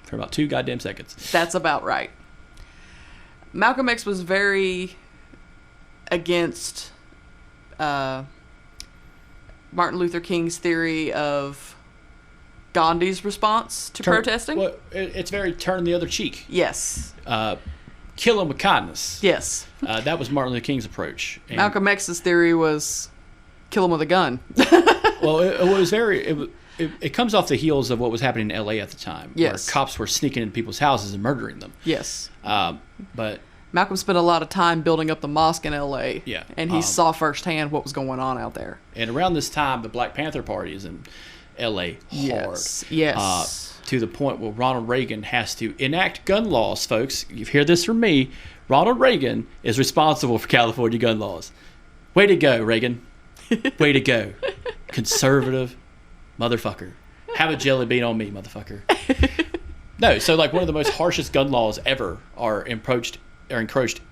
For about 2 goddamn seconds. That's about right. Malcolm X was very against Martin Luther King's theory of Gandhi's response to protesting. Well, it's very turn the other cheek. Yes. Kill him with kindness. Yes. That was Martin Luther King's approach. And Malcolm X's theory was kill him with a gun. well, it was very. it comes off the heels of what was happening in L.A. at the time. Yes. Where cops were sneaking into people's houses and murdering them. Yes. But Malcolm spent a lot of time building up the mosque in L.A. Yeah. And he saw firsthand what was going on out there. And around this time, the Black Panther Party is in L.A. hard. Yes. To the point where Ronald Reagan has to enact gun laws, folks. You hear this from me. Ronald Reagan is responsible for California gun laws. Way to go, Reagan. Way to go. Conservative motherfucker. Have a jelly bean on me, motherfucker. No, so like one of the most harshest gun laws ever are encroached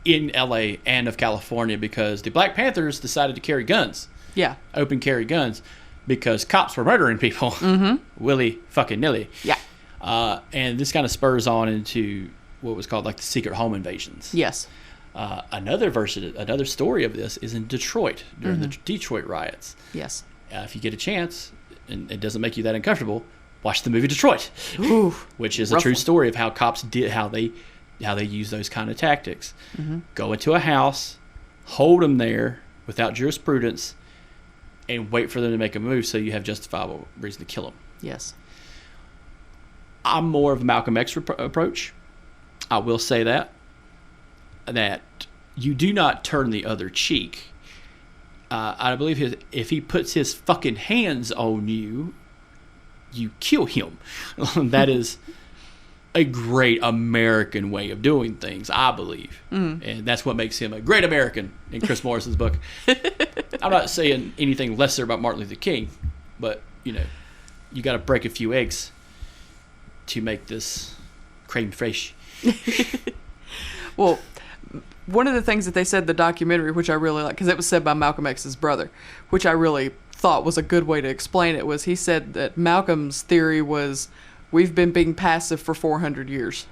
in LA and of California because the Black Panthers decided to carry guns. Yeah. Open carry guns because cops were murdering people. Mm-hmm. Willy fucking nilly. Yeah. And this kind of spurs on into what was called like the secret home invasions. Yes. Another story of this is in Detroit during the Detroit riots. Yes. If you get a chance, and it doesn't make you that uncomfortable, watch the movie Detroit, Ooh, which is a true story of how cops did how they use those kind of tactics. Mm-hmm. Go into a house, hold them there without jurisprudence, and wait for them to make a move so you have justifiable reason to kill them. Yes. I'm more of a Malcolm X approach. I will say that you do not turn the other cheek. I believe if he puts his fucking hands on you, you kill him. That is a great American way of doing things, I believe. Mm. And that's what makes him a great American in Chris Morrison's book. I'm not saying anything lesser about Martin Luther King, but, you got to break a few eggs to make this creme fraiche. Well, one of the things that they said in the documentary, which I really like, because it was said by Malcolm X's brother, which I really thought was a good way to explain it, was he said that Malcolm's theory was, we've been being passive for 400 years.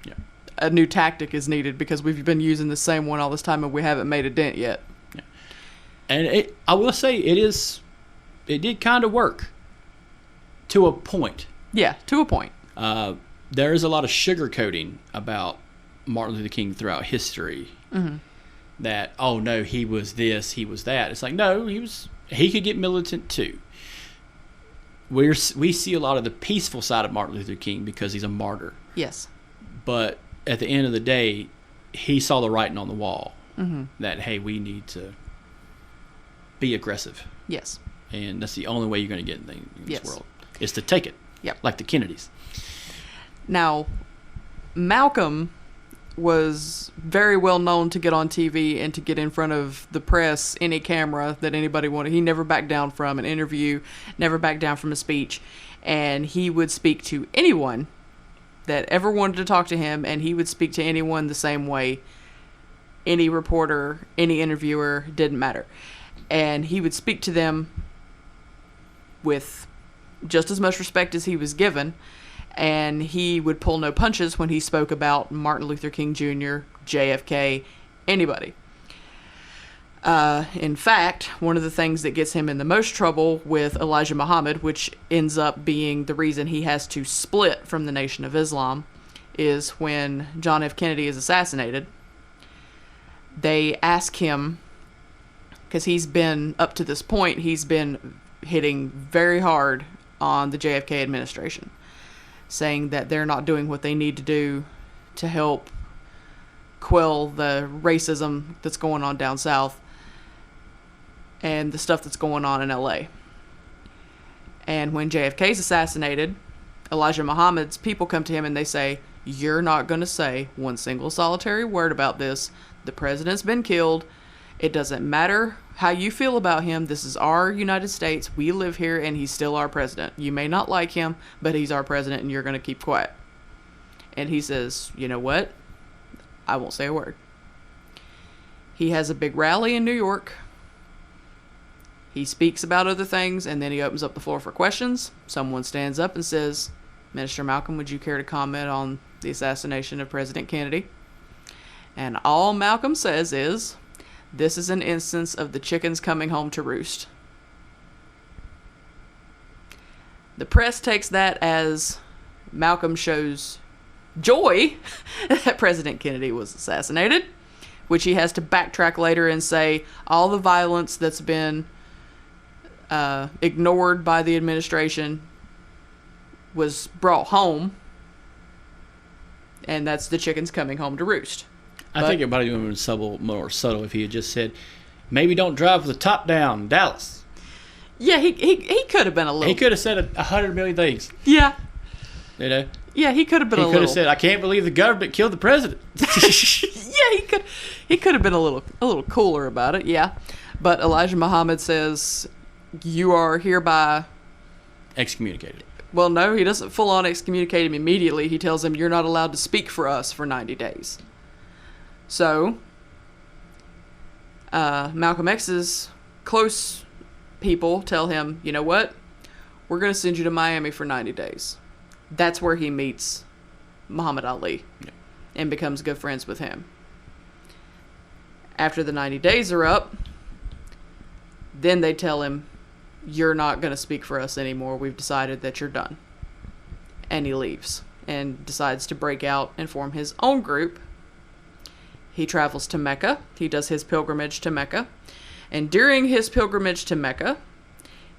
Yeah. A new tactic is needed because we've been using the same one all this time and we haven't made a dent yet. Yeah. And I will say it did kind of work to a point. Yeah, to a point. There is a lot of sugarcoating about Martin Luther King throughout history. Mm-hmm. That, oh no, he was this, he was that. It's like, no, he could get militant too. We see a lot of the peaceful side of Martin Luther King because he's a martyr. Yes. But at the end of the day, he saw the writing on the wall. Mm-hmm. That, hey, we need to be aggressive. Yes. And that's the only way you're going to get anything in this Yes. world, is to take it. Yep. Like the Kennedys. Now, Malcolm was very well known to get on TV and to get in front of the press, any camera that anybody wanted. He never backed down from an interview, never backed down from a speech, and he would speak to anyone that ever wanted to talk to him, and he would speak to anyone the same way. Any reporter, any interviewer, didn't matter. And he would speak to them with just as much respect as he was given, and he would pull no punches when he spoke about Martin Luther King Jr., JFK, anybody. In fact, one of the things that gets him in the most trouble with Elijah Muhammad, which ends up being the reason he has to split from the Nation of Islam, is when John F. Kennedy is assassinated. They ask him, because he's been, up to this point, he's been hitting very hard on the JFK administration, saying that they're not doing what they need to do to help quell the racism that's going on down south and the stuff that's going on in LA. And when JFK's assassinated, Elijah Muhammad's people come to him and they say, you're not going to say one single solitary word about this. The president's been killed. It doesn't matter how you feel about him. This is our United States. We live here, and he's still our president. You may not like him, but he's our president, and you're going to keep quiet. And he says, you know what? I won't say a word. He has a big rally in New York. He speaks about other things, and then he opens up the floor for questions. Someone stands up and says, Minister Malcolm, would you care to comment on the assassination of President Kennedy? And all Malcolm says is, this is an instance of the chickens coming home to roost. The press takes that as Malcolm shows joy that President Kennedy was assassinated, which he has to backtrack later and say all the violence that's been ignored by the administration was brought home, and that's the chickens coming home to roost. I think it might have been more subtle if he had just said, maybe don't drive with the top down, Dallas. Yeah, he could have been a little... He could have said 100 million things. Yeah. You know? Yeah, he could have been a little... He could have said, I can't believe the government killed the president. Yeah, he could have been a little cooler about it, yeah. But Elijah Muhammad says, you are hereby... excommunicated. Well, no, he doesn't full-on excommunicate him immediately. He tells him, you're not allowed to speak for us for 90 days. So, Malcolm X's close people tell him, you know what? We're going to send you to Miami for 90 days. That's where he meets Muhammad Ali and becomes good friends with him. After the 90 days are up, then they tell him, you're not going to speak for us anymore. We've decided that you're done. And he leaves and decides to break out and form his own group. He travels to Mecca. He does his pilgrimage to Mecca. And during his pilgrimage to Mecca,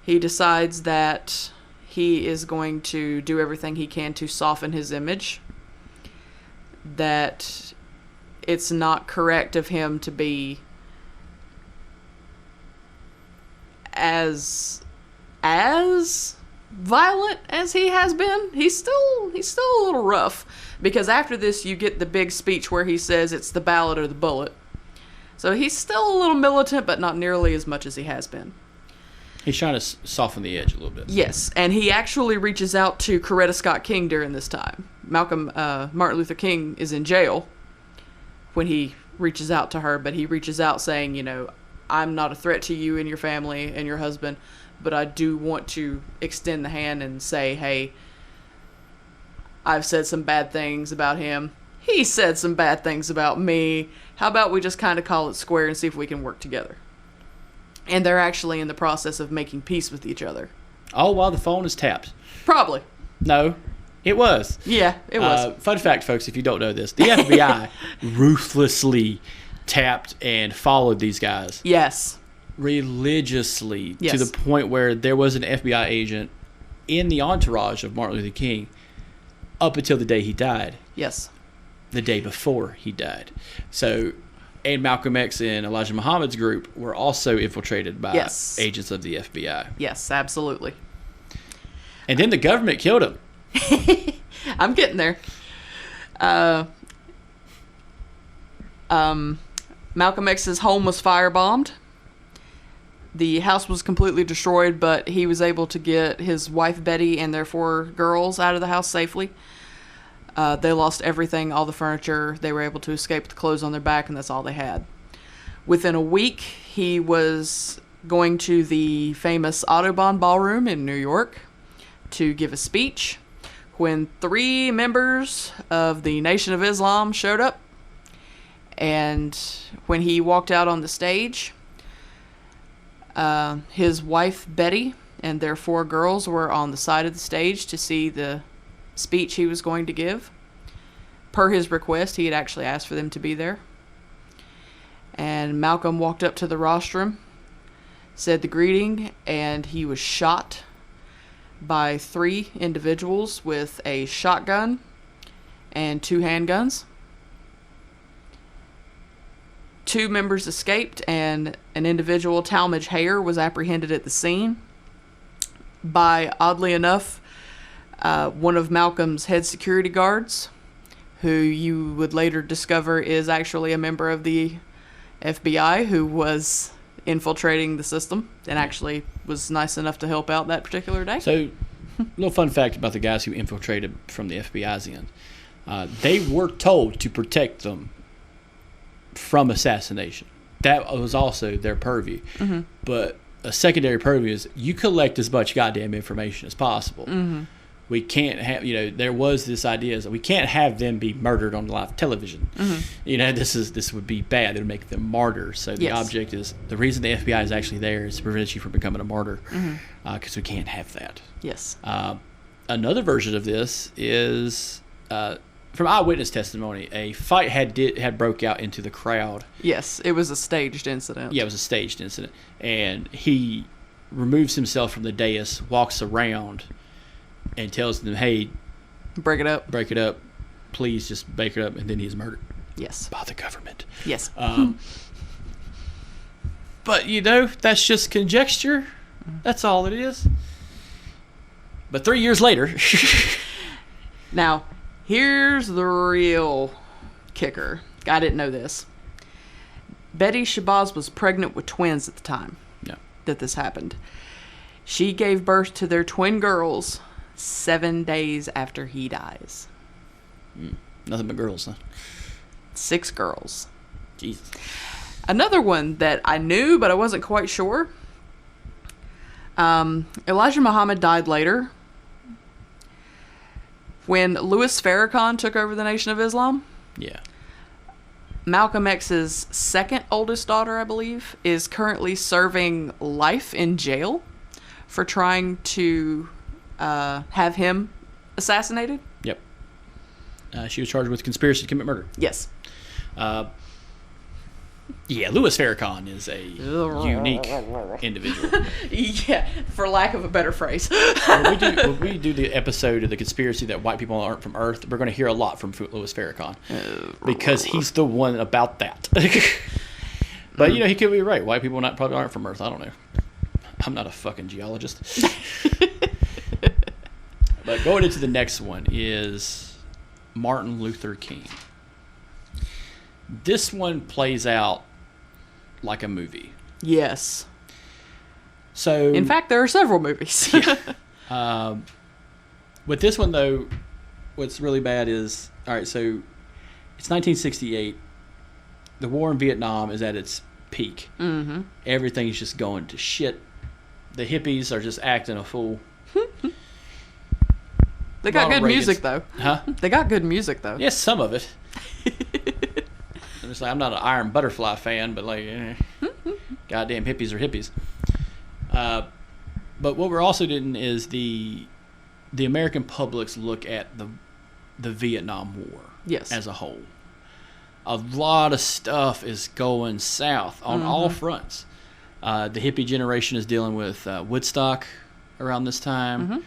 he decides that he is going to do everything he can to soften his image. That it's not correct of him to be as violent as he has been. He's still a little rough, because after this you get the big speech where he says it's the ballot or the bullet. So he's still a little militant, but not nearly as much as he has been. He's trying to soften the edge a little bit. Yes, and he actually reaches out to Coretta Scott King during this time. Martin Luther King is in jail when he reaches out to her, but he reaches out saying, you know, I'm not a threat to you and your family and your husband, but I do want to extend the hand and say, hey, I've said some bad things about him. He said some bad things about me. How about we just kind of call it square and see if we can work together? And they're actually in the process of making peace with each other. All while the phone is tapped. Probably. No, it was. Yeah, it was. Fun fact, folks, if you don't know this, the FBI ruthlessly tapped and followed these guys. Yes. Religiously. Yes. To the point where there was an FBI agent in the entourage of Martin Luther King up until the day he died. Yes. The day before he died. So, and Malcolm X and Elijah Muhammad's group were also infiltrated by agents of the FBI. Yes, absolutely. And then the government killed him. I'm getting there. Malcolm X's home was firebombed. The house was completely destroyed, but he was able to get his wife Betty and their 4 girls out of the house safely. They lost everything, all the furniture. They were able to escape with the clothes on their back, and that's all they had. Within a week, he was going to the famous Audubon Ballroom in New York to give a speech when 3 members of the Nation of Islam showed up. And when he walked out on the stage, his wife Betty and their 4 girls were on the side of the stage to see the speech he was going to give. Per his request, he had actually asked for them to be there. And Malcolm walked up to the rostrum, said the greeting, and he was shot by 3 individuals with a shotgun and 2 handguns. 2 members escaped, and an individual, Talmadge Hare, was apprehended at the scene by, oddly enough, one of Malcolm's head security guards, who you would later discover is actually a member of the FBI who was infiltrating the system and actually was nice enough to help out that particular day. So, a little fun fact about the guys who infiltrated from the FBI's end. They were told to protect them from assassination. That was also their purview. Mm-hmm. But a secondary purview is you collect as much goddamn information as possible. Mm-hmm. We can't have, there was this idea that we can't have them be murdered on live television. Mm-hmm. This would be bad. It would make them martyrs. So the object is, the reason the FBI is actually there is to prevent you from becoming a martyr, because we can't have that. Yes. Another version of this is from eyewitness testimony. A fight had broke out into the crowd. Yes, it was a staged incident. Yeah, it was a staged incident, and he removes himself from the dais, walks around, and tells them, "Hey, Break it up. break it up, please, just break it up," and then he's murdered Yes. by the government. Yes. But that's just conjecture. That's all it is. But 3 years later, Now, here's the real kicker. I didn't know this. Betty Shabazz was pregnant with twins at the time yeah, that this happened. She gave birth to their twin girls 7 days after he dies. nothing but girls, huh? 6 girls. Jesus. Another one that I knew, but I wasn't quite sure. Elijah Muhammad died later. When Louis Farrakhan took over the Nation of Islam, Yeah. Malcolm X's second oldest daughter, I believe, is currently serving life in jail for trying to have him assassinated. Yep. She was charged with conspiracy to commit murder. Yes. Yeah, Louis Farrakhan is a unique individual. Yeah, for lack of a better phrase. When we do the episode of the conspiracy that white people aren't from Earth, we're going to hear a lot from Louis Farrakhan because he's the one about that. But he could be right. White people probably aren't from Earth. I don't know. I'm not a fucking geologist. But going into the next one is Martin Luther King. This one plays out like a movie. Yes. So, in fact, there are several movies. with this one, though, what's really bad is, all right, so it's 1968. The war in Vietnam is at its peak. Mm-hmm. Everything's just going to shit. The hippies are just acting a fool. They got good Reagan's. music, though. Huh? They got good music, though. Yes, some of it. I'm just like, I'm not an Iron Butterfly fan, but goddamn hippies are hippies. But what we're also doing is the American public's look at the Vietnam War Yes. as a whole. A lot of stuff is going south on all fronts. The hippie generation is dealing with Woodstock around this time.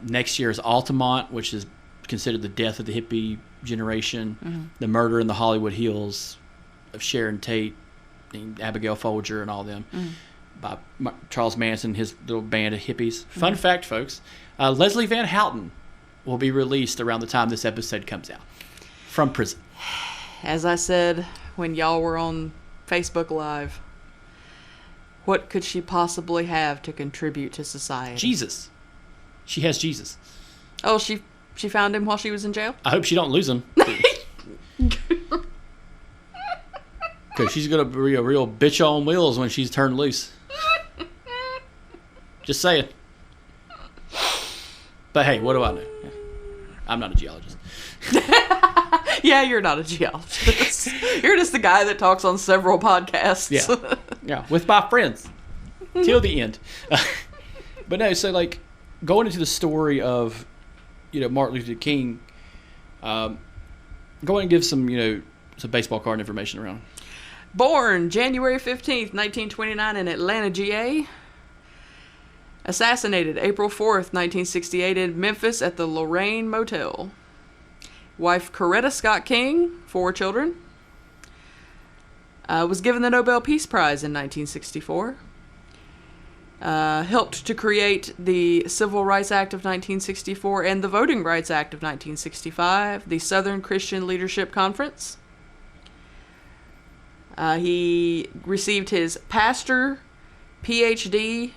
Next year is Altamont, which is considered the death of the hippie generation. The murder in the Hollywood Hills of Sharon Tate, and Abigail Folger, and all them by Charles Manson, his little band of hippies. Fun fact, folks, Leslie Van Houten will be released around the time this episode comes out from prison. As I said when y'all were on Facebook Live, what could she possibly have to contribute to society? Jesus. She has Jesus. Oh, she found him while she was in jail? I hope she don't lose him. Because she's going to be a real bitch on wheels when she's turned loose. Just saying. But hey, what do I know? I'm not a geologist. Yeah, you're not a geologist. You're just the guy that talks on several podcasts. Yeah, with my friends. Till the end. But no, so going into the story of, Martin Luther King, go ahead and give some baseball card information around. Born January 15th, 1929 in Atlanta, GA. Assassinated April 4th, 1968 in Memphis at the Lorraine Motel. Wife Coretta Scott King, 4 children. Was given the Nobel Peace Prize in 1964. Helped to create the Civil Rights Act of 1964 and the Voting Rights Act of 1965, the Southern Christian Leadership Conference. He received his pastor, PhD,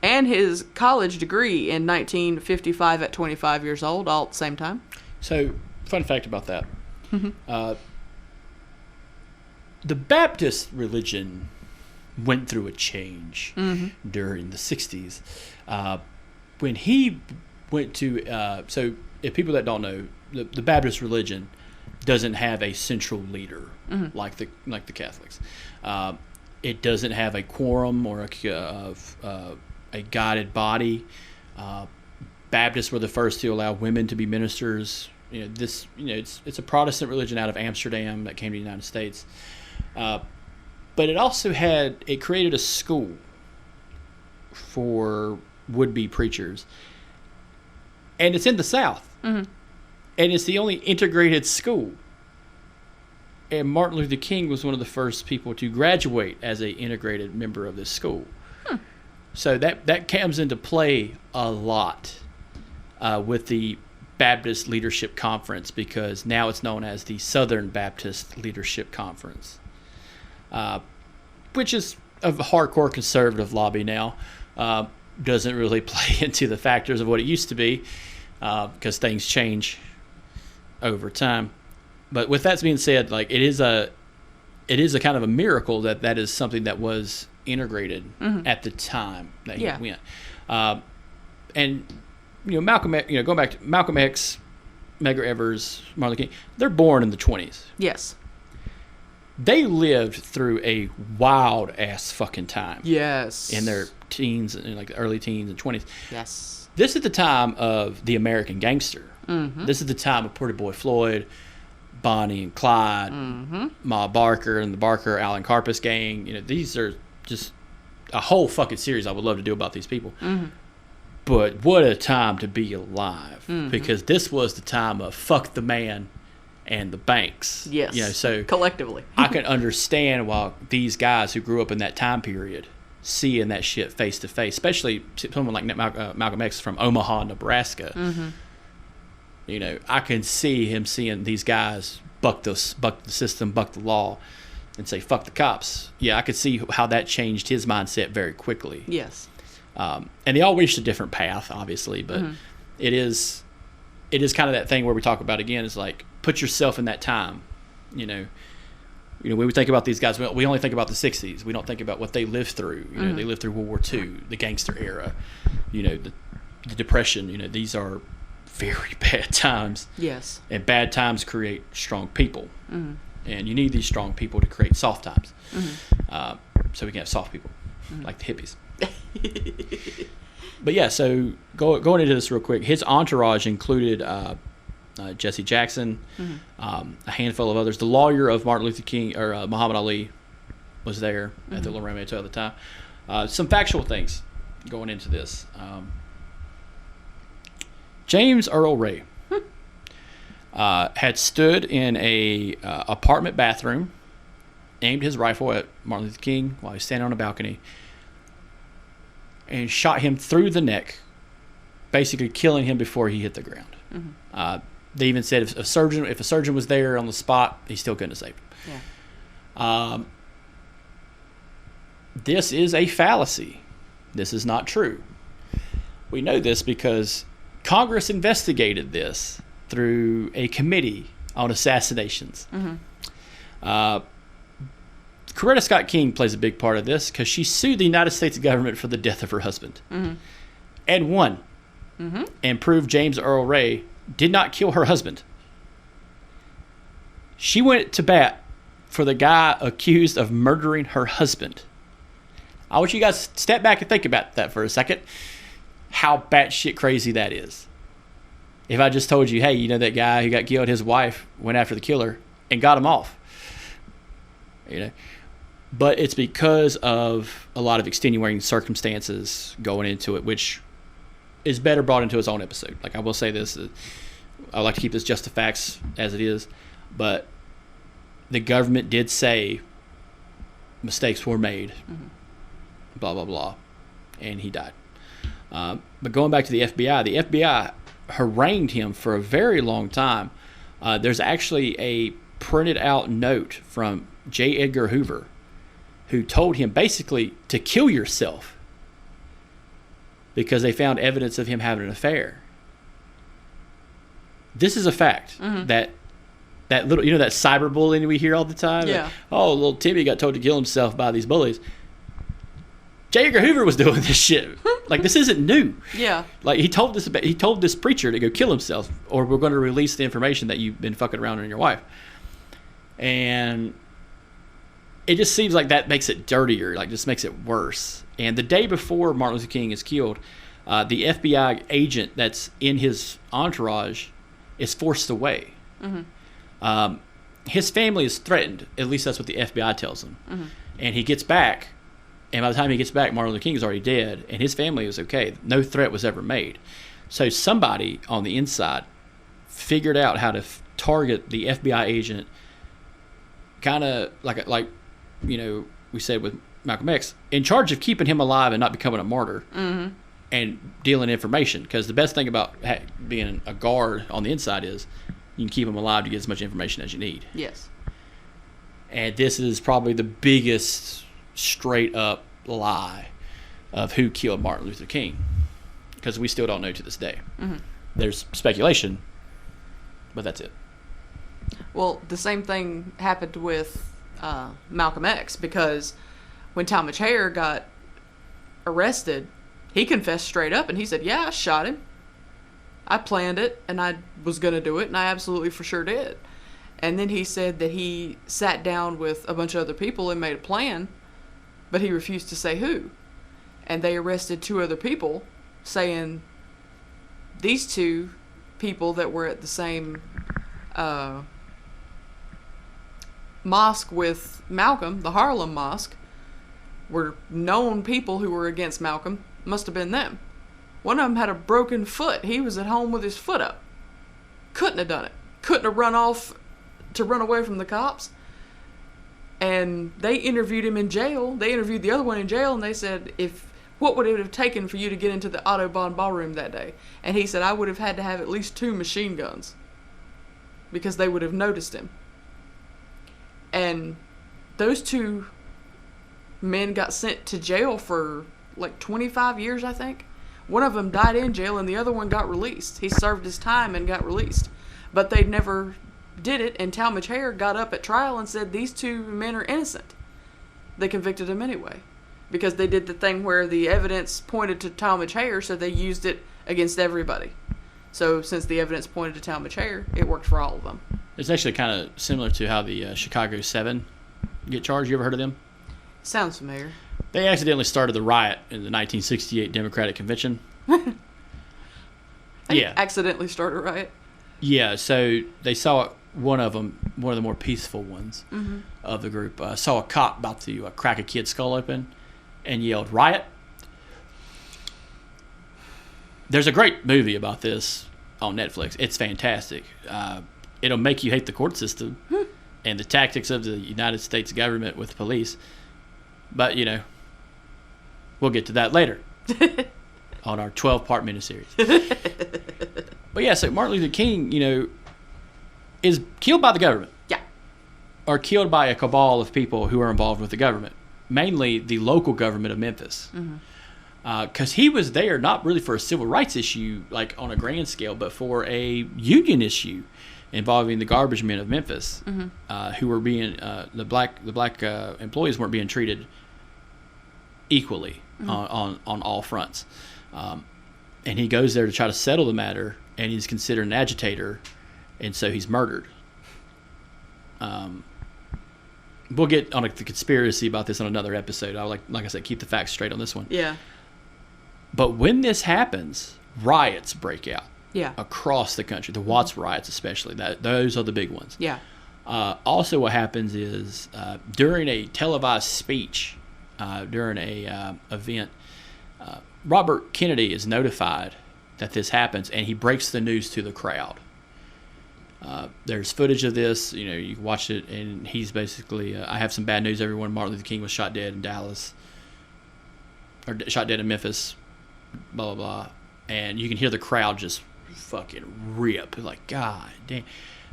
and his college degree in 1955 at 25 years old, all at the same time. So, fun fact about that. The Baptist religion went through a change during the 60s. When he went to... so, if people that don't know, the Baptist religion doesn't have a central leader like the Catholics. It doesn't have a quorum or a guided body. Baptists were the first to allow women to be ministers. It's a Protestant religion out of Amsterdam that came to the United States. But it also created a school for would-be preachers. And it's in the South. Mm-hmm. And it's the only integrated school. And Martin Luther King was one of the first people to graduate as an integrated member of this school. So that comes into play a lot with the Baptist Leadership Conference, because now it's known as the Southern Baptist Leadership Conference, which is a hardcore conservative lobby now. Doesn't really play into the factors of what it used to be, because things change over time. But with that being said, like it is a kind of a miracle that is something that was integrated at the time that he went. And Malcolm, going back to Malcolm X, Medgar Evers, Martin Luther King, they're born in the 20s. Yes. They lived through a wild ass fucking time. Yes. In their teens, in like the early teens and 20s. Yes. This is the time of the American gangster. Mm-hmm. This is the time of Pretty Boy Floyd, Bonnie and Clyde, Ma Barker and the Barker Allen Karpis gang. These are just a whole fucking series I would love to do about these people. Mm-hmm. But what a time to be alive, because this was the time of fuck the man and the banks. Yes. So collectively. I can understand why these guys who grew up in that time period seeing that shit face to face, especially someone like Malcolm X from Omaha, Nebraska. Mm-hmm. I can see him seeing these guys buck the system, buck the law, and say fuck the cops. Yeah, I could see how that changed his mindset very quickly. Yes. And they all reached a different path, obviously, but it is kind of that thing where we talk about again is like put yourself in that time. When we think about these guys, we only think about the 60s. We don't think about what they lived through. They lived through World War II, the gangster era, the Depression. These are very bad times. Yes. And bad times create strong people. Mm-hmm. And you need these strong people to create soft times. Mm-hmm. So we can have soft people, like the hippies. But yeah, so going into this real quick, his entourage included Jesse Jackson, a handful of others. The lawyer of Martin Luther King, or Muhammad Ali, was there at the Lorraine Hotel at the time. Some factual things going into this. James Earl Ray had stood in a apartment bathroom, aimed his rifle at Martin Luther King while he was standing on a balcony, and shot him through the neck, basically killing him before he hit the ground. Mm-hmm. They even said if a surgeon was there on the spot, he still couldn't have saved him. Yeah. This is a fallacy. This is not true. We know this because Congress investigated this through a committee on assassinations. Mm-hmm. Coretta Scott King plays a big part of this because she sued the United States government for the death of her husband and won, and proved James Earl Ray did not kill her husband. She went to bat for the guy accused of murdering her husband. I want you guys to step back and think about that for a second. How batshit crazy that is. If I just told you, hey, that guy who got killed, his wife went after the killer and got him off. But it's because of a lot of extenuating circumstances going into it, which is better brought into its own episode. Like I will say this, I like to keep this just the facts as it is, but the government did say mistakes were made, blah, blah, blah, and he died. But going back to the FBI harangued him for a very long time. There's actually a printed out note from J. Edgar Hoover who told him basically to kill yourself because they found evidence of him having an affair. This is a fact. That little, that cyberbullying we hear all the time. Yeah. Little Timmy got told to kill himself by these bullies. J. Edgar Hoover was doing this shit. Like, this isn't new. Yeah. Like, he told this preacher to go kill himself, or we're going to release the information that you've been fucking around on your wife. And it just seems like that makes it dirtier, like just makes it worse. And the day before Martin Luther King is killed, the FBI agent that's in his entourage is forced away. His family is threatened. At least that's what the FBI tells him. And he gets back, and by the time he gets back, Martin Luther King is already dead, and his family was okay. No threat was ever made. So somebody on the inside figured out how to target the FBI agent, kind of like we said with Malcolm X, in charge of keeping him alive and not becoming a martyr, and dealing information. Because the best thing about being a guard on the inside is you can keep him alive to get as much information as you need. Yes. And this is probably the biggest straight up lie of who killed Martin Luther King, because we still don't know to this day. There's speculation, but that's it. Well, the same thing happened with Malcolm X, because when Talmadge Hayer got arrested, he confessed straight up, and he said, yeah, I shot him. I planned it, and I was going to do it, and I absolutely for sure did. And then he said that he sat down with a bunch of other people and made a plan, but he refused to say who. And they arrested 2 other people, saying these 2 people that were at the same mosque with Malcolm, the Harlem Mosque, were known people who were against Malcolm. Must have been them. One of them had a broken foot. He was at home with his foot up. Couldn't have done it. Couldn't have run off to run away from the cops. And they interviewed him in jail. They interviewed the other one in jail, and they said, what would it have taken for you to get into the Autobahn ballroom that day? And he said, I would have had to have at least 2 machine guns, because they would have noticed him. And those 2 men got sent to jail for like 25 years, I think. One of them died in jail, and the other one got released. He served his time and got released. But they never did it, and Talmadge Hayer got up at trial and said these 2 men are innocent. They convicted him anyway, because they did the thing where the evidence pointed to Talmadge Hayer, so they used it against everybody. So since the evidence pointed to Talmadge Hayer, it worked for all of them. It's actually kind of similar to how the Chicago 7 get charged. You ever heard of them? Sounds familiar. They accidentally started the riot in the 1968 Democratic Convention. Yeah. Accidentally started a riot. Yeah, so they saw one of the more peaceful ones of the group, saw a cop about to crack a kid's skull open and yelled, "Riot!" There's a great movie about this on Netflix. It's fantastic. It'll make you hate the court system and the tactics of the United States government with police. But, we'll get to that later on our 12-part miniseries. But yeah, so Martin Luther King, is killed by the government. Yeah. Or killed by a cabal of people who are involved with the government. Mainly the local government of Memphis. Because he was there not really for a civil rights issue, like on a grand scale, but for a union issue involving the garbage men of Memphis, who were being the black employees weren't being treated equally on all fronts. And he goes there to try to settle the matter, and he's considered an agitator, and so he's murdered. We'll get on the conspiracy about this on another episode. I'll like I said, keep the facts straight on this one. Yeah. But when this happens, riots break out. Yeah. Across the country, the Watts riots especially. Those are the big ones. Yeah. Also, what happens is during a televised speech, during a event, Robert Kennedy is notified that this happens, and he breaks the news to the crowd. There's footage of this. You watch it, and he's basically, I have some bad news, everyone. Martin Luther King was shot dead in Dallas, or shot dead in Memphis, blah, blah, blah. And you can hear the crowd just fucking rip. Like, God damn.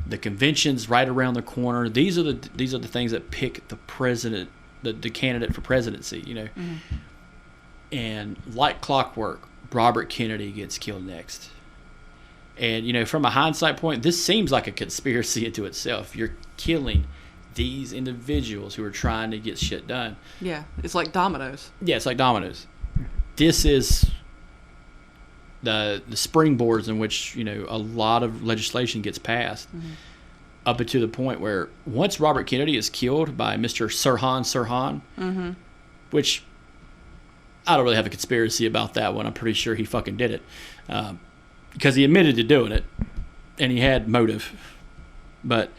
The convention's right around the corner. These are the things that pick the president, the candidate for presidency, And like clockwork, Robert Kennedy gets killed next. And, from a hindsight point, this seems like a conspiracy into itself. You're killing these individuals who are trying to get shit done. Yeah, it's like dominoes. Yeah, it's like dominoes. This is the springboards in which, a lot of legislation gets passed, up to the point where once Robert Kennedy is killed by Mr. Sirhan, which I don't really have a conspiracy about that one. I'm pretty sure he fucking did it. Because he admitted to doing it, and he had motive. But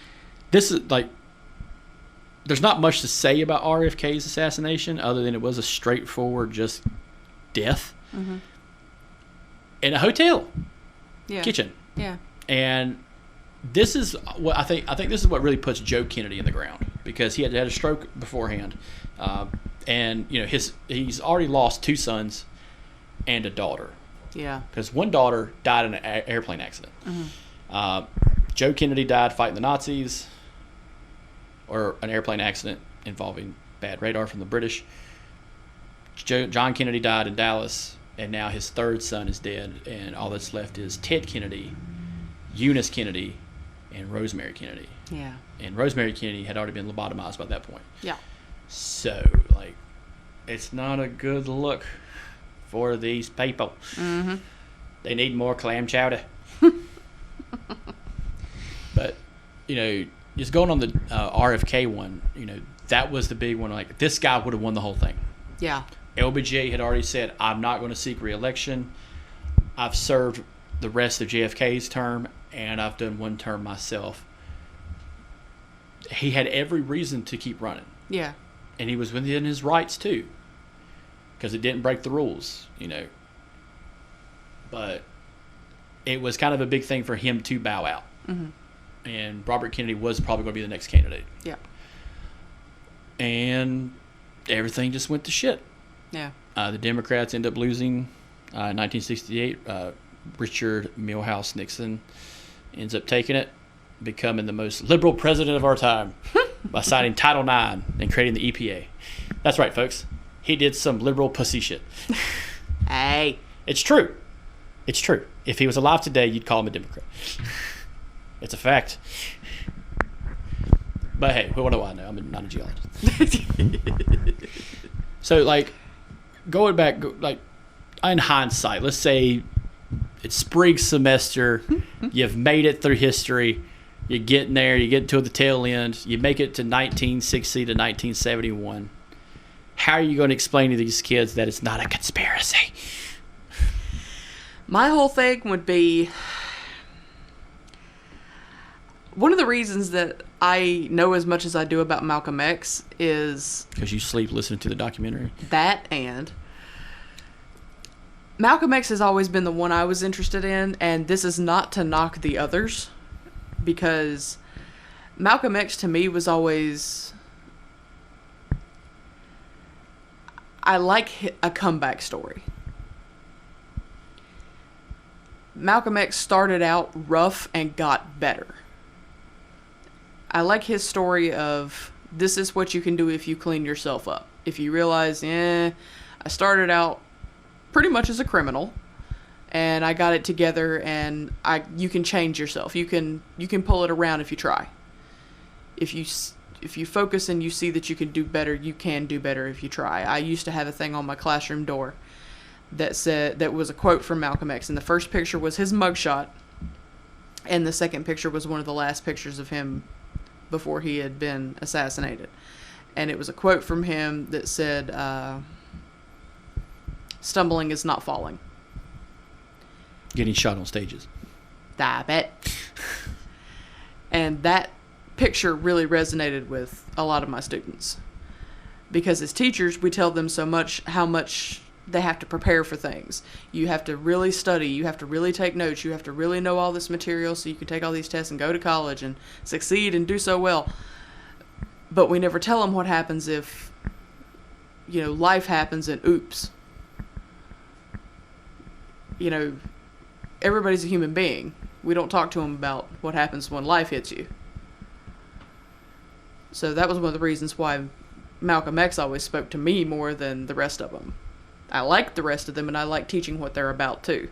this is there's not much to say about RFK's assassination other than it was a straightforward just death. in a hotel Yeah. kitchen. Yeah. And this is what I think this is what really puts Joe Kennedy in the ground, because he had a stroke beforehand. And, you know, he's already lost 2 sons and a daughter. Yeah. Because one daughter died in an airplane accident. Joe Kennedy died fighting the Nazis, or an airplane accident involving bad radar from the British. John Kennedy died in Dallas, and now his 3rd son is dead, and all that's left is Ted Kennedy, Eunice Kennedy, and Rosemary Kennedy. Yeah. And Rosemary Kennedy had already been lobotomized by that point. Yeah. So, like, it's not a good look for these people. Mm-hmm. They need more clam chowder. But, you know, just going on the RFK one, you know, that was the big one. Like, this guy would have won the whole thing. Yeah. LBJ had already said, I'm not going to seek re-election. I've served the rest of JFK's term, and I've done 1 term myself. He had every reason to keep running. Yeah. And he was within his rights, too, because it didn't break the rules, you know. But it was kind of a big thing for him to bow out. Mm-hmm. And Robert Kennedy was probably going to be the next candidate. Yeah. And everything just went to shit. Yeah. The Democrats end up losing 1968. Richard Milhouse Nixon ends up taking it, becoming the most liberal president of our time by signing Title IX and creating the EPA. That's right, folks. He did some liberal pussy shit. Hey. It's true. It's true. If he was alive today, you'd call him a Democrat. It's a fact. But hey, what do I know? I'm not a geologist. So, like, going back, like, in hindsight, let's say it's spring semester, you've made it through history, you're getting there, you get to the tail end, you make it to 1960 to 1971. How are you going to explain to these kids that it's not a conspiracy? My whole thing would be, one of the reasons that I know as much as I do about Malcolm X is Because you sleep listening to the documentary. that, and Malcolm X has always been the one I was interested in, and this is not to knock the others, because Malcolm X to me was always, I like a comeback story. Malcolm X started out rough and got better. I like his story of, this is what you can do if you clean yourself up. If you realize, I started out pretty much as a criminal, and I got it together, and you can change yourself. You can pull it around if you try. If you focus and you see that you can do better, you can do better if you try. I used to have a thing on my classroom door that was a quote from Malcolm X, and the first picture was his mugshot, and the second picture was one of the last pictures of him before he had been assassinated. And it was a quote from him that said, stumbling is not falling. Getting shot on stages. I bet. And that picture really resonated with a lot of my students. Because as teachers, we tell them so much how much they have to prepare for things. You have to really study. You have to really take notes. You have to really know all this material so you can take all these tests and go to college and succeed and do so well. But we never tell them what happens if, life happens and oops. Everybody's a human being. We don't talk to them about what happens when life hits you. So that was one of the reasons why Malcolm X always spoke to me more than the rest of them. I liked the rest of them, and I like teaching what they're about too.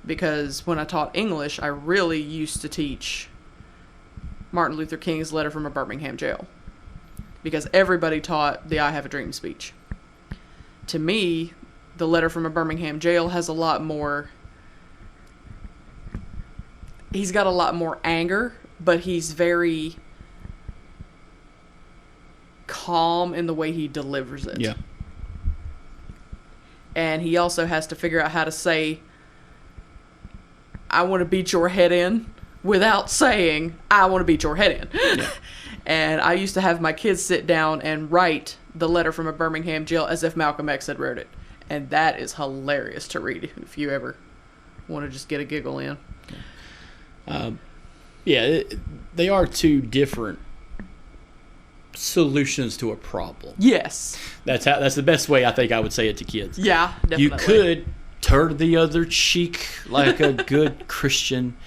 Because when I taught English, I really used to teach Martin Luther King's letter from a Birmingham jail. Because everybody taught the I Have a Dream speech. To me, the letter from a Birmingham jail has a lot more... He's got a lot more anger, but he's very calm in the way he delivers it. Yeah. And he also has to figure out how to say, I want to beat your head in, without saying, I want to beat your head in. Yeah. And I used to have my kids sit down and write the letter from a Birmingham jail as if Malcolm X had wrote it. And that is hilarious to read if you ever want to just get a giggle in. They are two different solutions to a problem. Yes. That's the best way I think I would say it to kids. Yeah, definitely. You could turn the other cheek like a good Christian,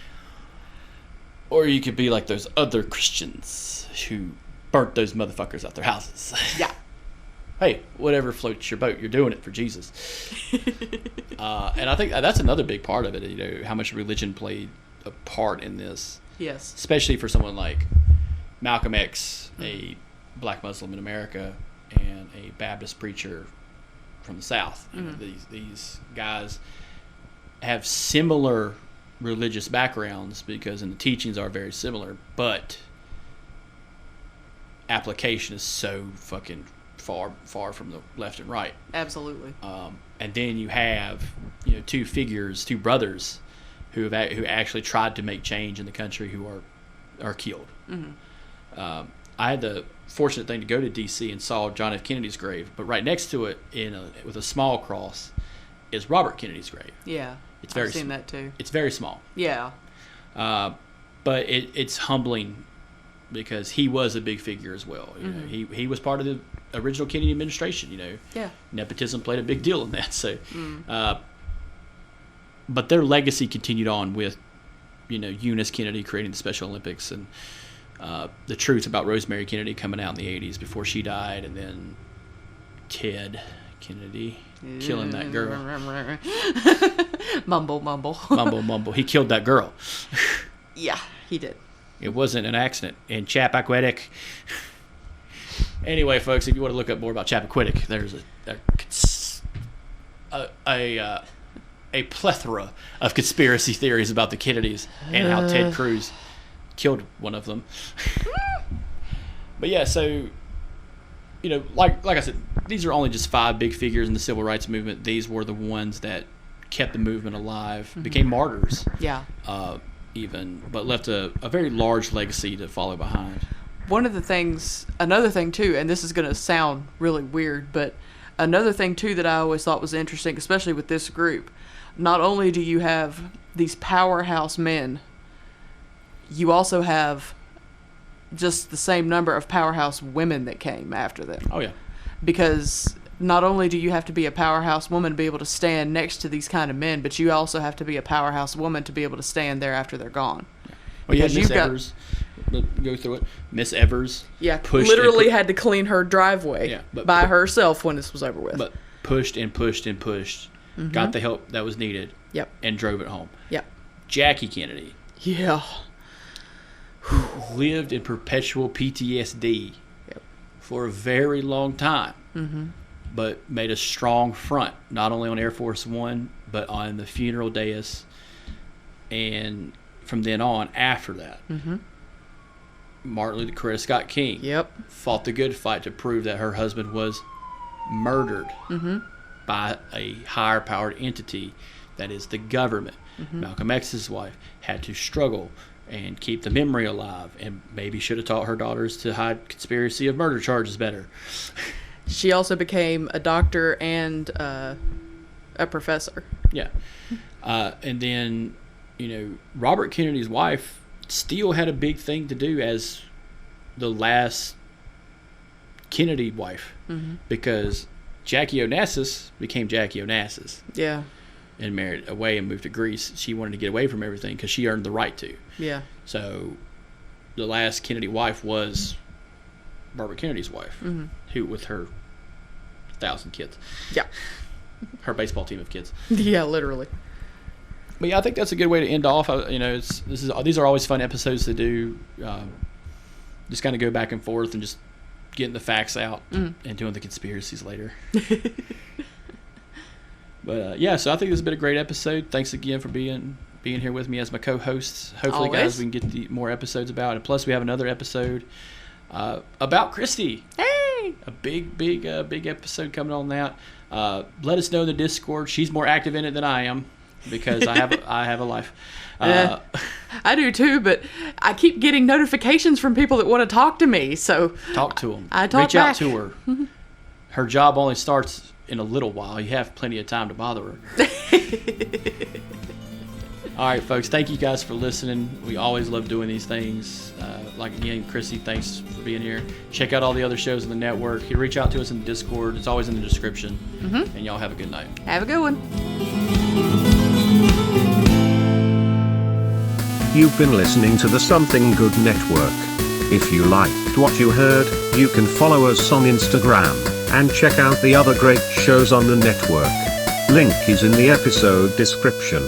or you could be like those other Christians who burnt those motherfuckers out their houses. Yeah. Hey, whatever floats your boat, you're doing it for Jesus. And I think that's another big part of it, you know, how much religion played a part in this. Yes. Especially for someone like Malcolm X, a black Muslim in America, and a Baptist preacher from the South. You know, these guys have similar religious backgrounds because the teachings are very similar, but application is so fucking far from the left and right. Absolutely. And then you have, you know, two brothers who actually tried to make change in the country who are killed. I had the fortunate thing to go to D.C. and saw John F. Kennedy's grave, but right next to it, with a small cross, is Robert Kennedy's grave. Yeah, I've seen that too. It's very small. Yeah. But it's humbling because he was a big figure as well. You know, he was part of the original Kennedy administration. You know, yeah, nepotism played a big deal in that. So, but their legacy continued on with, you know, Eunice Kennedy creating the Special Olympics and the truth about Rosemary Kennedy coming out in the 80s before she died, and then Ted Kennedy killing that girl. Mumble. He killed that girl. Yeah, he did. It wasn't an accident. And Chappaquiddick. Anyway, folks, if you want to look up more about Chappaquiddick, there's a plethora of conspiracy theories about the Kennedys and how Ted Cruz killed one of them. But yeah, so, you know, like I said, these are only just 5 big figures in the civil rights movement. These were the ones that kept the movement alive, became martyrs. Yeah. But left a very large legacy to follow behind. Another thing too, and this is going to sound really weird, but another thing too that I always thought was interesting, especially with this group, not only do you have these powerhouse men, you also have just the same number of powerhouse women that came after them. Oh, yeah. Because not only do you have to be a powerhouse woman to be able to stand next to these kind of men, but you also have to be a powerhouse woman to be able to stand there after they're gone. Well, you had Miss Evers. Go through it. Miss Evers. Yeah, literally had to clean her driveway by herself when this was over with. But pushed and pushed and pushed. Got the help that was needed. Yep. And drove it home. Yep. Jackie Kennedy. Yeah. Lived in perpetual PTSD for a very long time. But made a strong front, not only on Air Force One, but on the funeral dais, and from then on, after that. Martin Luther Coretta Scott King fought the good fight to prove that her husband was murdered by a higher powered entity, that is the government. Malcolm X's wife had to struggle and keep the memory alive, and maybe should have taught her daughters to hide conspiracy of murder charges better. She also became a doctor and a professor. Yeah. And then, you know, Robert Kennedy's wife still had a big thing to do as the last Kennedy wife, because Jackie Onassis became Jackie Onassis. Yeah. And married away and moved to Greece. She wanted to get away from everything because she earned the right to. Yeah. So the last Kennedy wife was Barbara Kennedy's wife, who with her 1,000 kids. Yeah. Her baseball team of kids. Yeah, literally. But yeah, I think that's a good way to end off. You know, these are always fun episodes to do. Just kind of go back and forth and just getting the facts out and doing the conspiracies later. But yeah, so I think this has been a great episode. Thanks again for being here with me as my co-hosts. Hopefully, guys, we can get more episodes about it. And plus, we have another episode about Cristy. Hey, a big episode coming on that. Let us know in the Discord. She's more active in it than I am because I have a life. I do too, but I keep getting notifications from people that want to talk to me. So talk to them. Reach back out to her. Her job only starts in a little while. You have plenty of time to bother her. All right, folks. Thank you guys for listening. We always love doing these things. Again, Cristy, thanks for being here. Check out all the other shows in the network. You can reach out to us in the Discord. It's always in the description. And y'all have a good night. Have a good one. You've been listening to the Something Good Network. If you liked what you heard, you can follow us on Instagram and check out the other great shows on the network. Link is in the episode description.